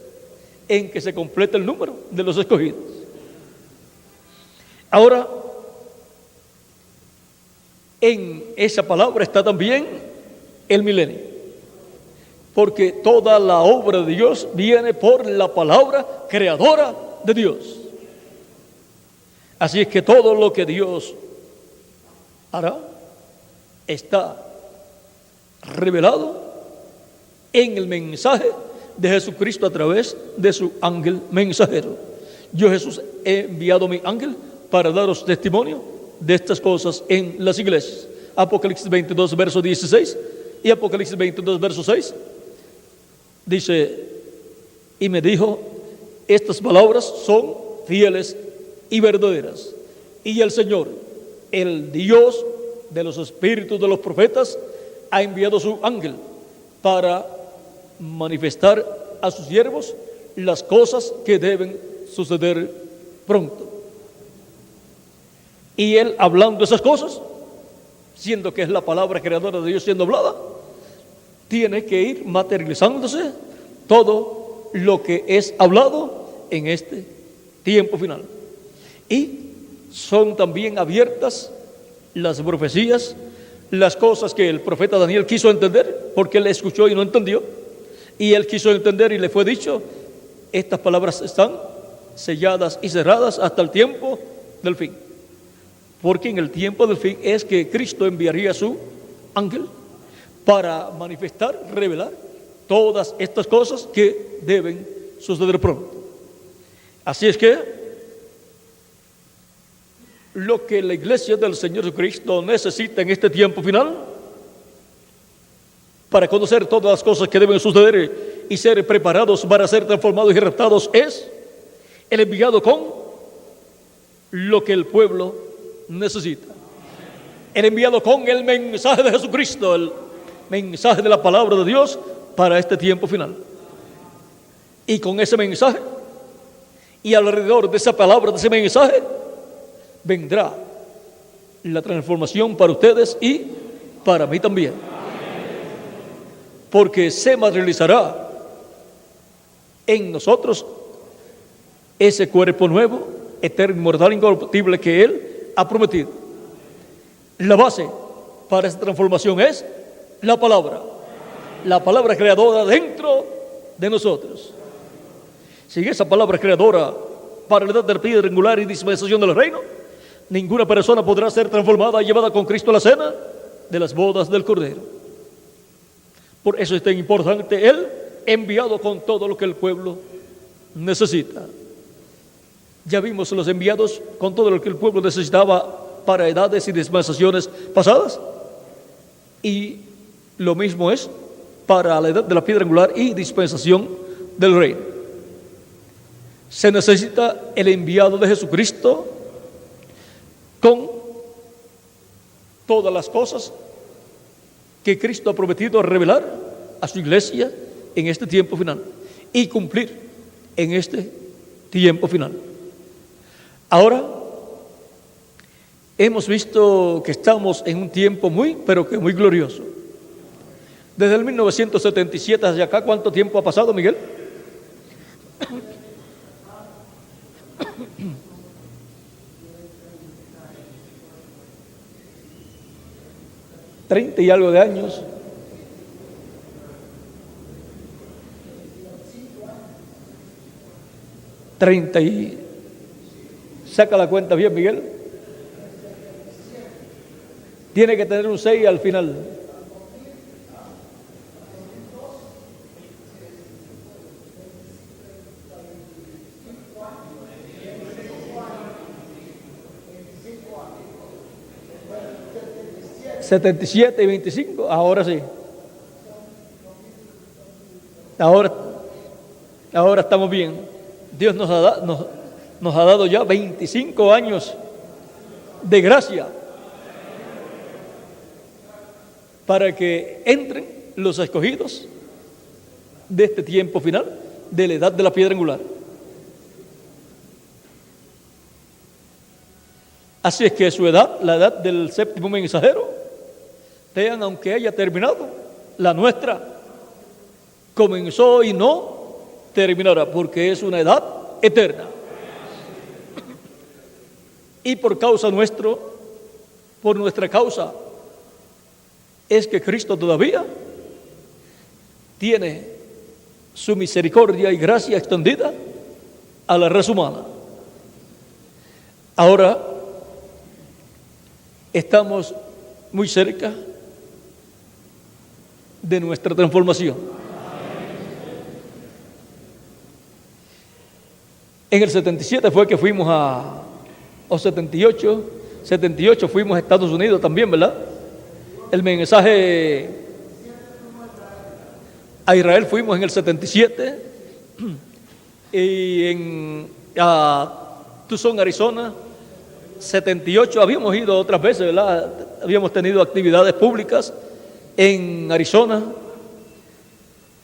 B: en que se complete el número de los escogidos. Ahora, en esa palabra está también el milenio, porque toda la obra de Dios viene por la palabra creadora de Dios. Así es que todo lo que Dios hará está revelado en el mensaje de Jesucristo a través de su ángel mensajero. Yo, Jesús, he enviado mi ángel para daros testimonio de estas cosas en las iglesias. Apocalipsis 22, verso 16 y Apocalipsis 22, verso 6. Dice, y me dijo, estas palabras son fieles y verdaderas. Y el Señor, el Dios de los espíritus de los profetas, ha enviado su ángel para manifestar a sus siervos las cosas que deben suceder pronto. Y él, hablando esas cosas, siendo que es la palabra creadora de Dios siendo hablada, tiene que ir materializándose todo lo que es hablado en este tiempo final. Y son también abiertas las profecías, las cosas que el profeta Daniel quiso entender, porque él escuchó y no entendió, y él quiso entender y le fue dicho, estas palabras están selladas y cerradas hasta el tiempo del fin. Porque en el tiempo del fin es que Cristo enviaría a su ángel para manifestar, revelar todas estas cosas que deben suceder pronto. Así es que lo que la iglesia del Señor Jesucristo necesita en este tiempo final para conocer todas las cosas que deben suceder y ser preparados para ser transformados y raptados es el enviado con lo que el pueblo necesita. El enviado con el mensaje de Jesucristo, el mensaje de la palabra de Dios para este tiempo final. Y con ese mensaje y alrededor de esa palabra, de ese mensaje, vendrá la transformación para ustedes y para mí también. Porque se materializará en nosotros ese cuerpo nuevo, eterno, inmortal, incorruptible que Él ha prometido. La base para esta transformación es la palabra creadora dentro de nosotros. Sin esa palabra creadora para la edad de la piedra angular y dispensación del reino, ninguna persona podrá ser transformada y llevada con Cristo a la cena de las bodas del Cordero. Por eso es tan importante Él enviado con todo lo que el pueblo necesita. Ya vimos los enviados con todo lo que el pueblo necesitaba para edades y dispensaciones pasadas, y lo mismo es para la edad de la piedra angular y dispensación del reino. Se necesita el enviado de Jesucristo con todas las cosas que Cristo ha prometido revelar a su iglesia en este tiempo final y cumplir en este tiempo final. Ahora hemos visto que estamos en un tiempo muy glorioso. Desde el 1977 hacia acá, ¿cuánto tiempo ha pasado, Miguel? $30 y algo de años. Saca la cuenta bien, Miguel. Tiene que tener un 6 al final. $77 y 25, ahora sí. Ahora estamos bien. Dios nos ha dado ya 25 años de gracia para que entren los escogidos de este tiempo final de la edad de la piedra angular. Así es que su edad, la edad del séptimo mensajero, vean, aunque haya terminado, la nuestra comenzó y no terminará, porque es una edad eterna. Y por nuestra causa, es que Cristo todavía tiene su misericordia y gracia extendida a la raza humana. Ahora estamos muy cerca de nuestra transformación. En el 77 fue que fuimos o 78 fuimos a Estados Unidos también, ¿verdad? El mensaje a Israel fuimos en el 77 y en Tucson, Arizona, 78 habíamos ido otras veces, ¿verdad? Habíamos tenido actividades públicas en Arizona,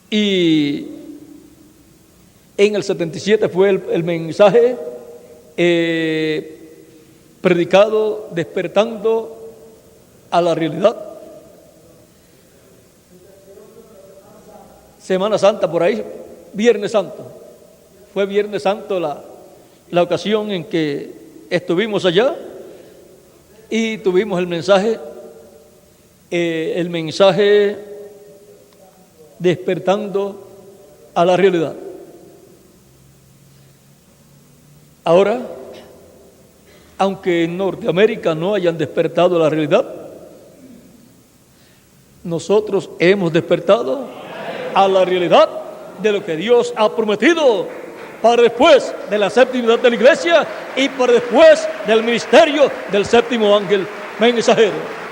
B: y en el 77 fue el mensaje predicado despertando a la realidad. Semana Santa, por ahí, Viernes Santo. Fue Viernes Santo la ocasión en que estuvimos allá y tuvimos el mensaje despertando a la realidad. Ahora, aunque en Norteamérica no hayan despertado a la realidad, nosotros hemos despertado a la realidad de lo que Dios ha prometido para después de la séptima edad de la iglesia y para después del ministerio del séptimo ángel mensajero.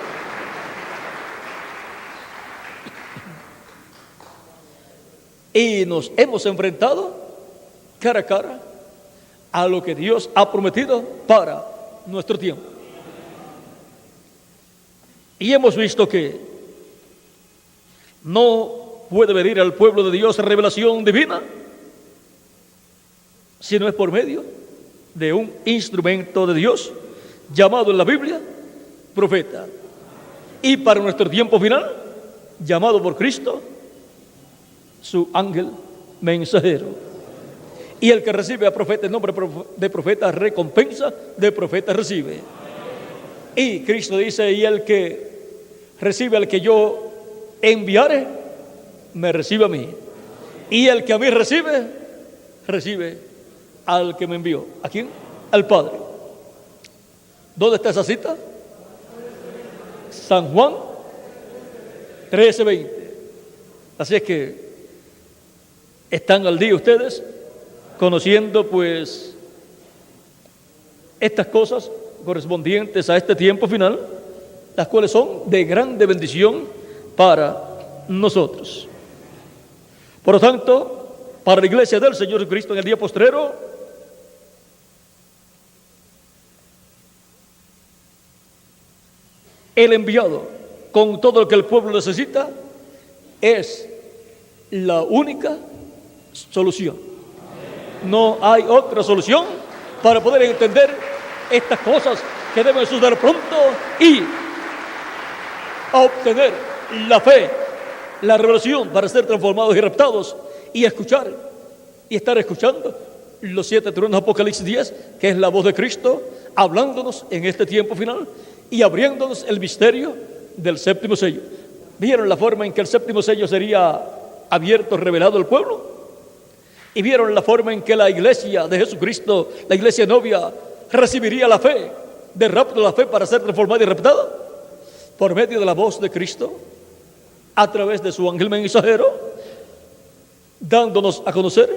B: Y nos hemos enfrentado cara a cara a lo que Dios ha prometido para nuestro tiempo. Y hemos visto que no puede venir al pueblo de Dios revelación divina si no es por medio de un instrumento de Dios llamado en la Biblia profeta. Y para nuestro tiempo final, llamado por Cristo su ángel mensajero. Y el que recibe a profeta, el nombre de profeta, recompensa de profeta recibe. Y Cristo dice, y el que recibe al que yo enviare, me recibe a mí. Y el que a mí recibe, recibe al que me envió. ¿A quién? Al Padre. ¿Dónde está esa cita? San Juan 13:20. Así es que están al día ustedes conociendo pues estas cosas correspondientes a este tiempo final, las cuales son de grande bendición para nosotros. Por lo tanto, para la iglesia del Señor Jesucristo en el día postrero, el enviado con todo lo que el pueblo necesita es la única solución. No hay otra solución para poder entender estas cosas que deben suceder pronto y obtener la fe, la revelación para ser transformados y raptados y escuchar y estar escuchando los 7 truenos de Apocalipsis 10, que es la voz de Cristo hablándonos en este tiempo final y abriéndonos el misterio del séptimo sello. ¿Vieron la forma en que el séptimo sello sería abierto, revelado al pueblo? ¿Y vieron la forma en que la iglesia de Jesucristo, la iglesia novia, recibiría la fe, de rapto la fe para ser transformada y raptada? Por medio de la voz de Cristo, a través de su ángel mensajero, dándonos a conocer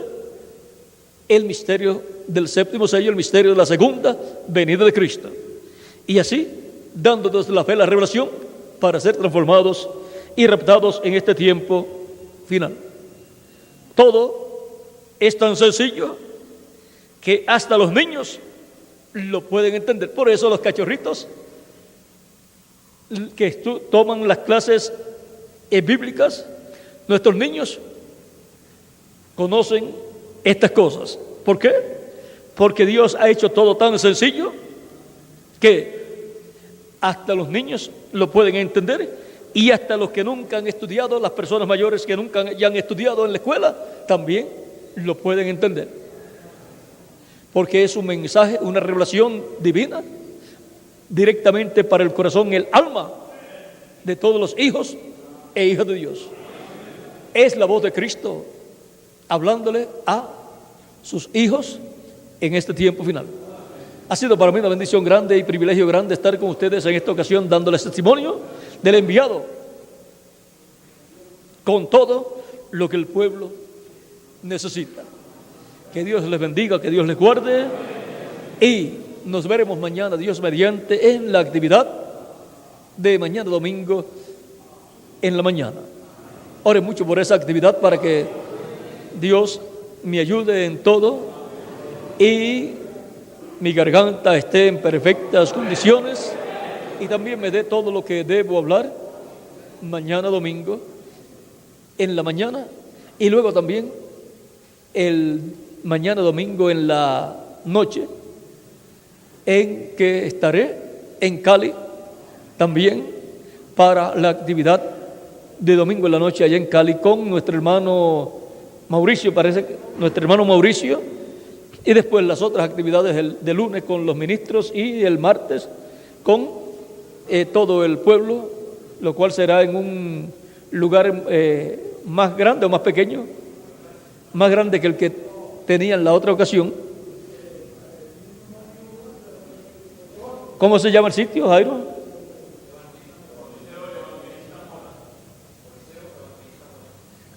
B: el misterio del séptimo sello, el misterio de la segunda venida de Cristo. Y así, dándonos la fe, la revelación, para ser transformados y raptados en este tiempo final. Todo es tan sencillo que hasta los niños lo pueden entender. Por eso los cachorritos que toman las clases bíblicas, nuestros niños conocen estas cosas. ¿Por qué? Porque Dios ha hecho todo tan sencillo que hasta los niños lo pueden entender, y hasta los que nunca han estudiado, las personas mayores que nunca ya han estudiado en la escuela, también lo pueden entender. Porque es un mensaje, una revelación divina, directamente para el corazón, el alma de todos los hijos e hijas de Dios. Es la voz de Cristo hablándole a sus hijos en este tiempo final. Ha sido para mí una bendición grande y privilegio grande estar con ustedes en esta ocasión dándoles testimonio del enviado con todo lo que el pueblo necesita. Que Dios les bendiga, que Dios les guarde y nos veremos mañana, Dios mediante, en la actividad de mañana domingo en la mañana. Ore mucho por esa actividad para que Dios me ayude en todo y mi garganta esté en perfectas condiciones y también me dé todo lo que debo hablar mañana domingo en la mañana y luego también el mañana domingo en la noche, en que estaré en Cali también para la actividad de domingo en la noche allá en Cali con nuestro hermano Mauricio, parece que nuestro hermano Mauricio, y después las otras actividades de lunes con los ministros y el martes con todo el pueblo, lo cual será en un lugar más grande o más pequeño, más grande que el que tenía en la otra ocasión. ¿Cómo se llama el sitio, Jairo?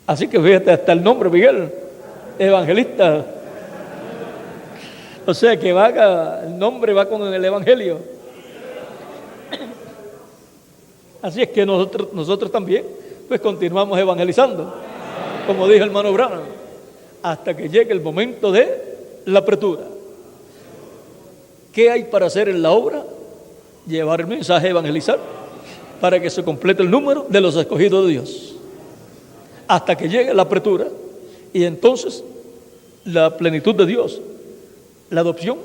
B: Así que fíjate hasta el nombre, Miguel, evangelista. O sea que el nombre va con el evangelio. Así es que nosotros también pues continuamos evangelizando, como dijo el hermano Branham, hasta que llegue el momento de la apertura. ¿Qué hay para hacer en la obra? Llevar el mensaje, evangelizar, para que se complete el número de los escogidos de Dios. Hasta que llegue la apertura y entonces la plenitud de Dios, la adopción,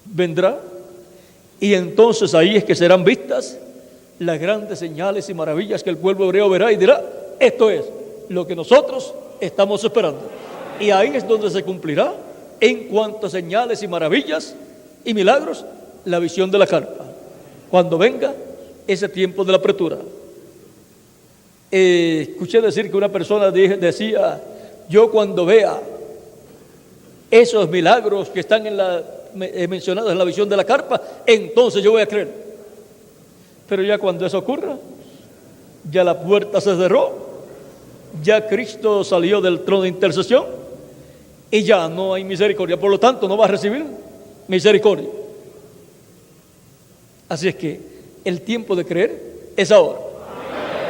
B: vendrá y entonces ahí es que serán vistas las grandes señales y maravillas que el pueblo hebreo verá y dirá, esto es lo que nosotros estamos esperando. Y ahí es donde se cumplirá en cuanto a señales y maravillas y milagros, la visión de la carpa, cuando venga ese tiempo de la apertura. Escuché decir que una persona decía: yo cuando vea esos milagros que están mencionados en la visión de la carpa, entonces yo voy a creer. Pero ya cuando eso ocurra, ya la puerta se cerró, ya Cristo salió del trono de intercesión y ya no hay misericordia. Por lo tanto, no va a recibir misericordia. Así es que el tiempo de creer es ahora.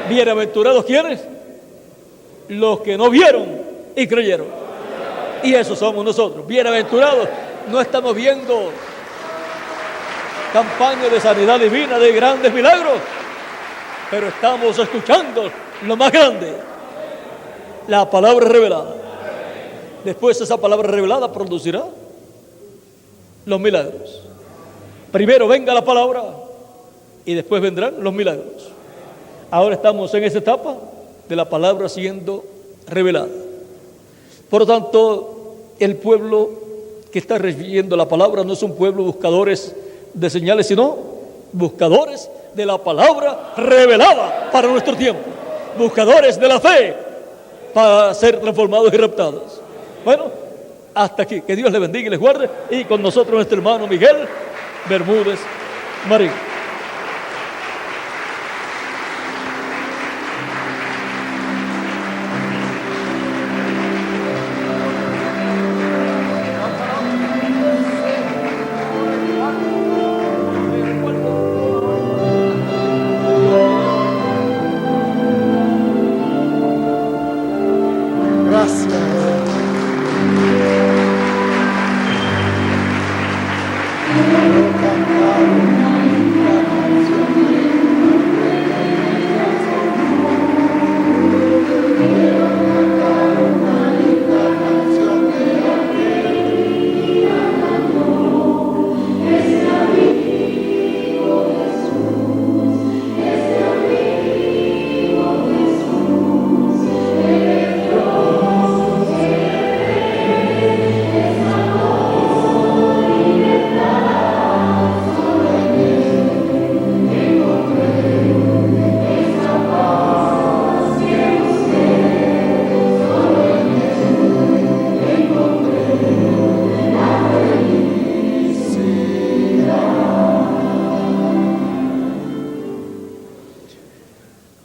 B: Bienaventurados quienes, los que no vieron y creyeron. Y esos somos nosotros, bienaventurados. No estamos viendo campañas de sanidad divina, de grandes milagros, pero estamos escuchando lo más grande, la palabra revelada. Después esa palabra revelada producirá los milagros. Primero venga la palabra y después vendrán los milagros. Ahora estamos en esa etapa de la palabra siendo revelada. Por lo tanto, el pueblo que está recibiendo la palabra no es un pueblo buscadores de señales, sino buscadores de la palabra revelada para nuestro tiempo, buscadores de la fe para ser transformados y raptados. Bueno, hasta aquí. Que Dios les bendiga y les guarde. Y con nosotros nuestro hermano Miguel Bermúdez Marín.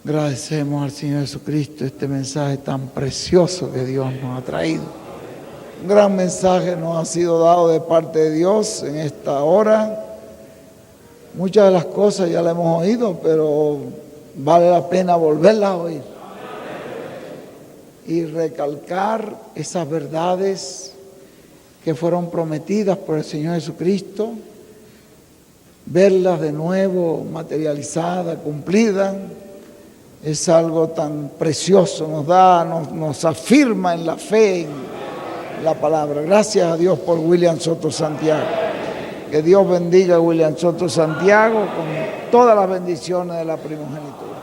A: Agradecemos al Señor Jesucristo este mensaje tan precioso que Dios nos ha traído. Un gran mensaje nos ha sido dado de parte de Dios en esta hora. Muchas de las cosas ya las hemos oído, pero vale la pena volverlas a oír y recalcar esas verdades que fueron prometidas por el Señor Jesucristo, verlas de nuevo materializadas, cumplidas. Es algo tan precioso, nos afirma en la fe, en la palabra. Gracias a Dios por William Soto Santiago. Que Dios bendiga a William Soto Santiago con todas las bendiciones de la primogenitura.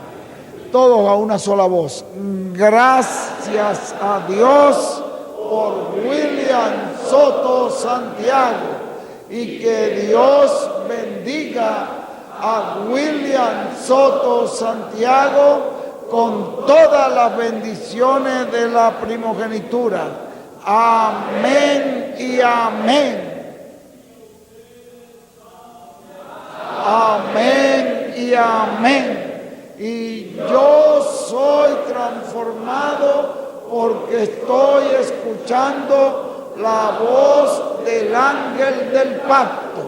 A: Todos a una sola voz. Gracias a Dios por William Soto Santiago. Y que Dios bendiga a William Soto Santiago con todas las bendiciones de la primogenitura. Amén y amén. Amén y amén. Y yo soy transformado porque estoy escuchando la voz del ángel del pacto.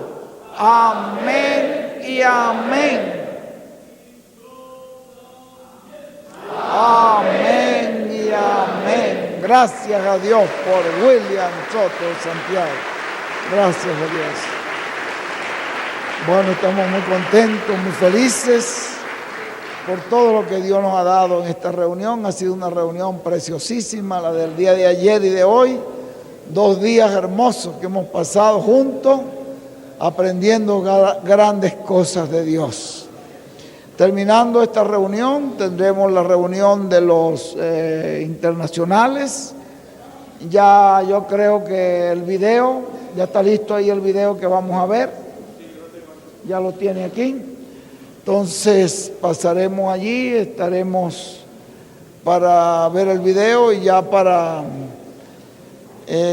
A: Amén y amén. Amén y amén. Gracias a Dios por William Soto Santiago. Gracias a Dios. Bueno, estamos muy contentos, muy felices por todo lo que Dios nos ha dado en esta reunión. Ha sido una reunión preciosísima, la del día de ayer y de hoy. 2 días hermosos que hemos pasado juntos, aprendiendo grandes cosas de Dios. Terminando esta reunión, tendremos la reunión de los internacionales. Ya yo creo que el video, ya está listo ahí el video que vamos a ver. Ya lo tiene aquí. Entonces pasaremos allí, estaremos para ver el video y ya para,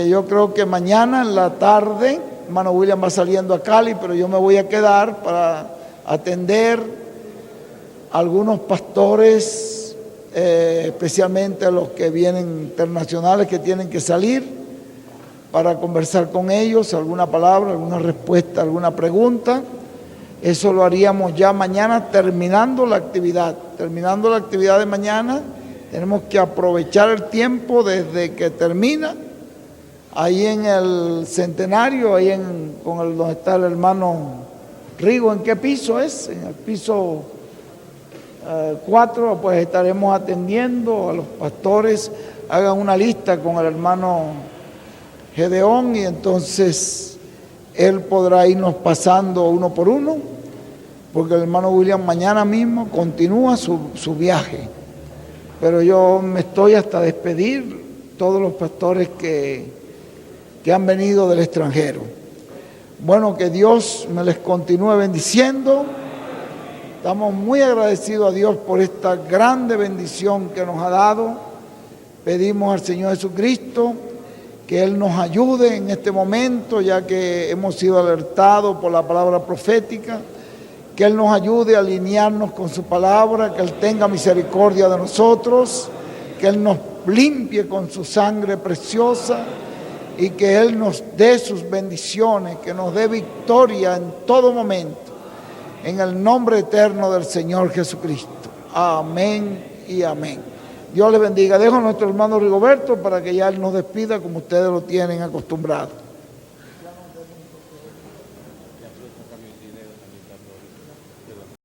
A: yo creo que mañana en la tarde, hermano William va saliendo a Cali, pero yo me voy a quedar para atender a algunos pastores, especialmente a los que vienen internacionales que tienen que salir, para conversar con ellos, alguna palabra, alguna respuesta, alguna pregunta. Eso lo haríamos ya mañana terminando la actividad. Terminando la actividad de mañana, tenemos que aprovechar el tiempo desde que termina, ahí en el Centenario, ahí donde está el hermano Rigo. ¿En qué piso es? En el piso 4, pues estaremos atendiendo a los pastores. Hagan una lista con el hermano Gedeón y entonces él podrá irnos pasando uno por uno, porque el hermano William mañana mismo continúa su viaje. Pero yo me estoy hasta despedir todos los pastores que han venido del extranjero. Bueno, que Dios me les continúe bendiciendo. Estamos muy agradecidos a Dios por esta grande bendición que nos ha dado. Pedimos al Señor Jesucristo que Él nos ayude en este momento, ya que hemos sido alertados por la palabra profética, que Él nos ayude a alinearnos con su palabra, que Él tenga misericordia de nosotros, que Él nos limpie con su sangre preciosa y que Él nos dé sus bendiciones, que nos dé victoria en todo momento, en el nombre eterno del Señor Jesucristo. Amén y amén. Dios les bendiga. Dejo a nuestro hermano Rigoberto para que ya Él nos despida como ustedes lo tienen acostumbrado.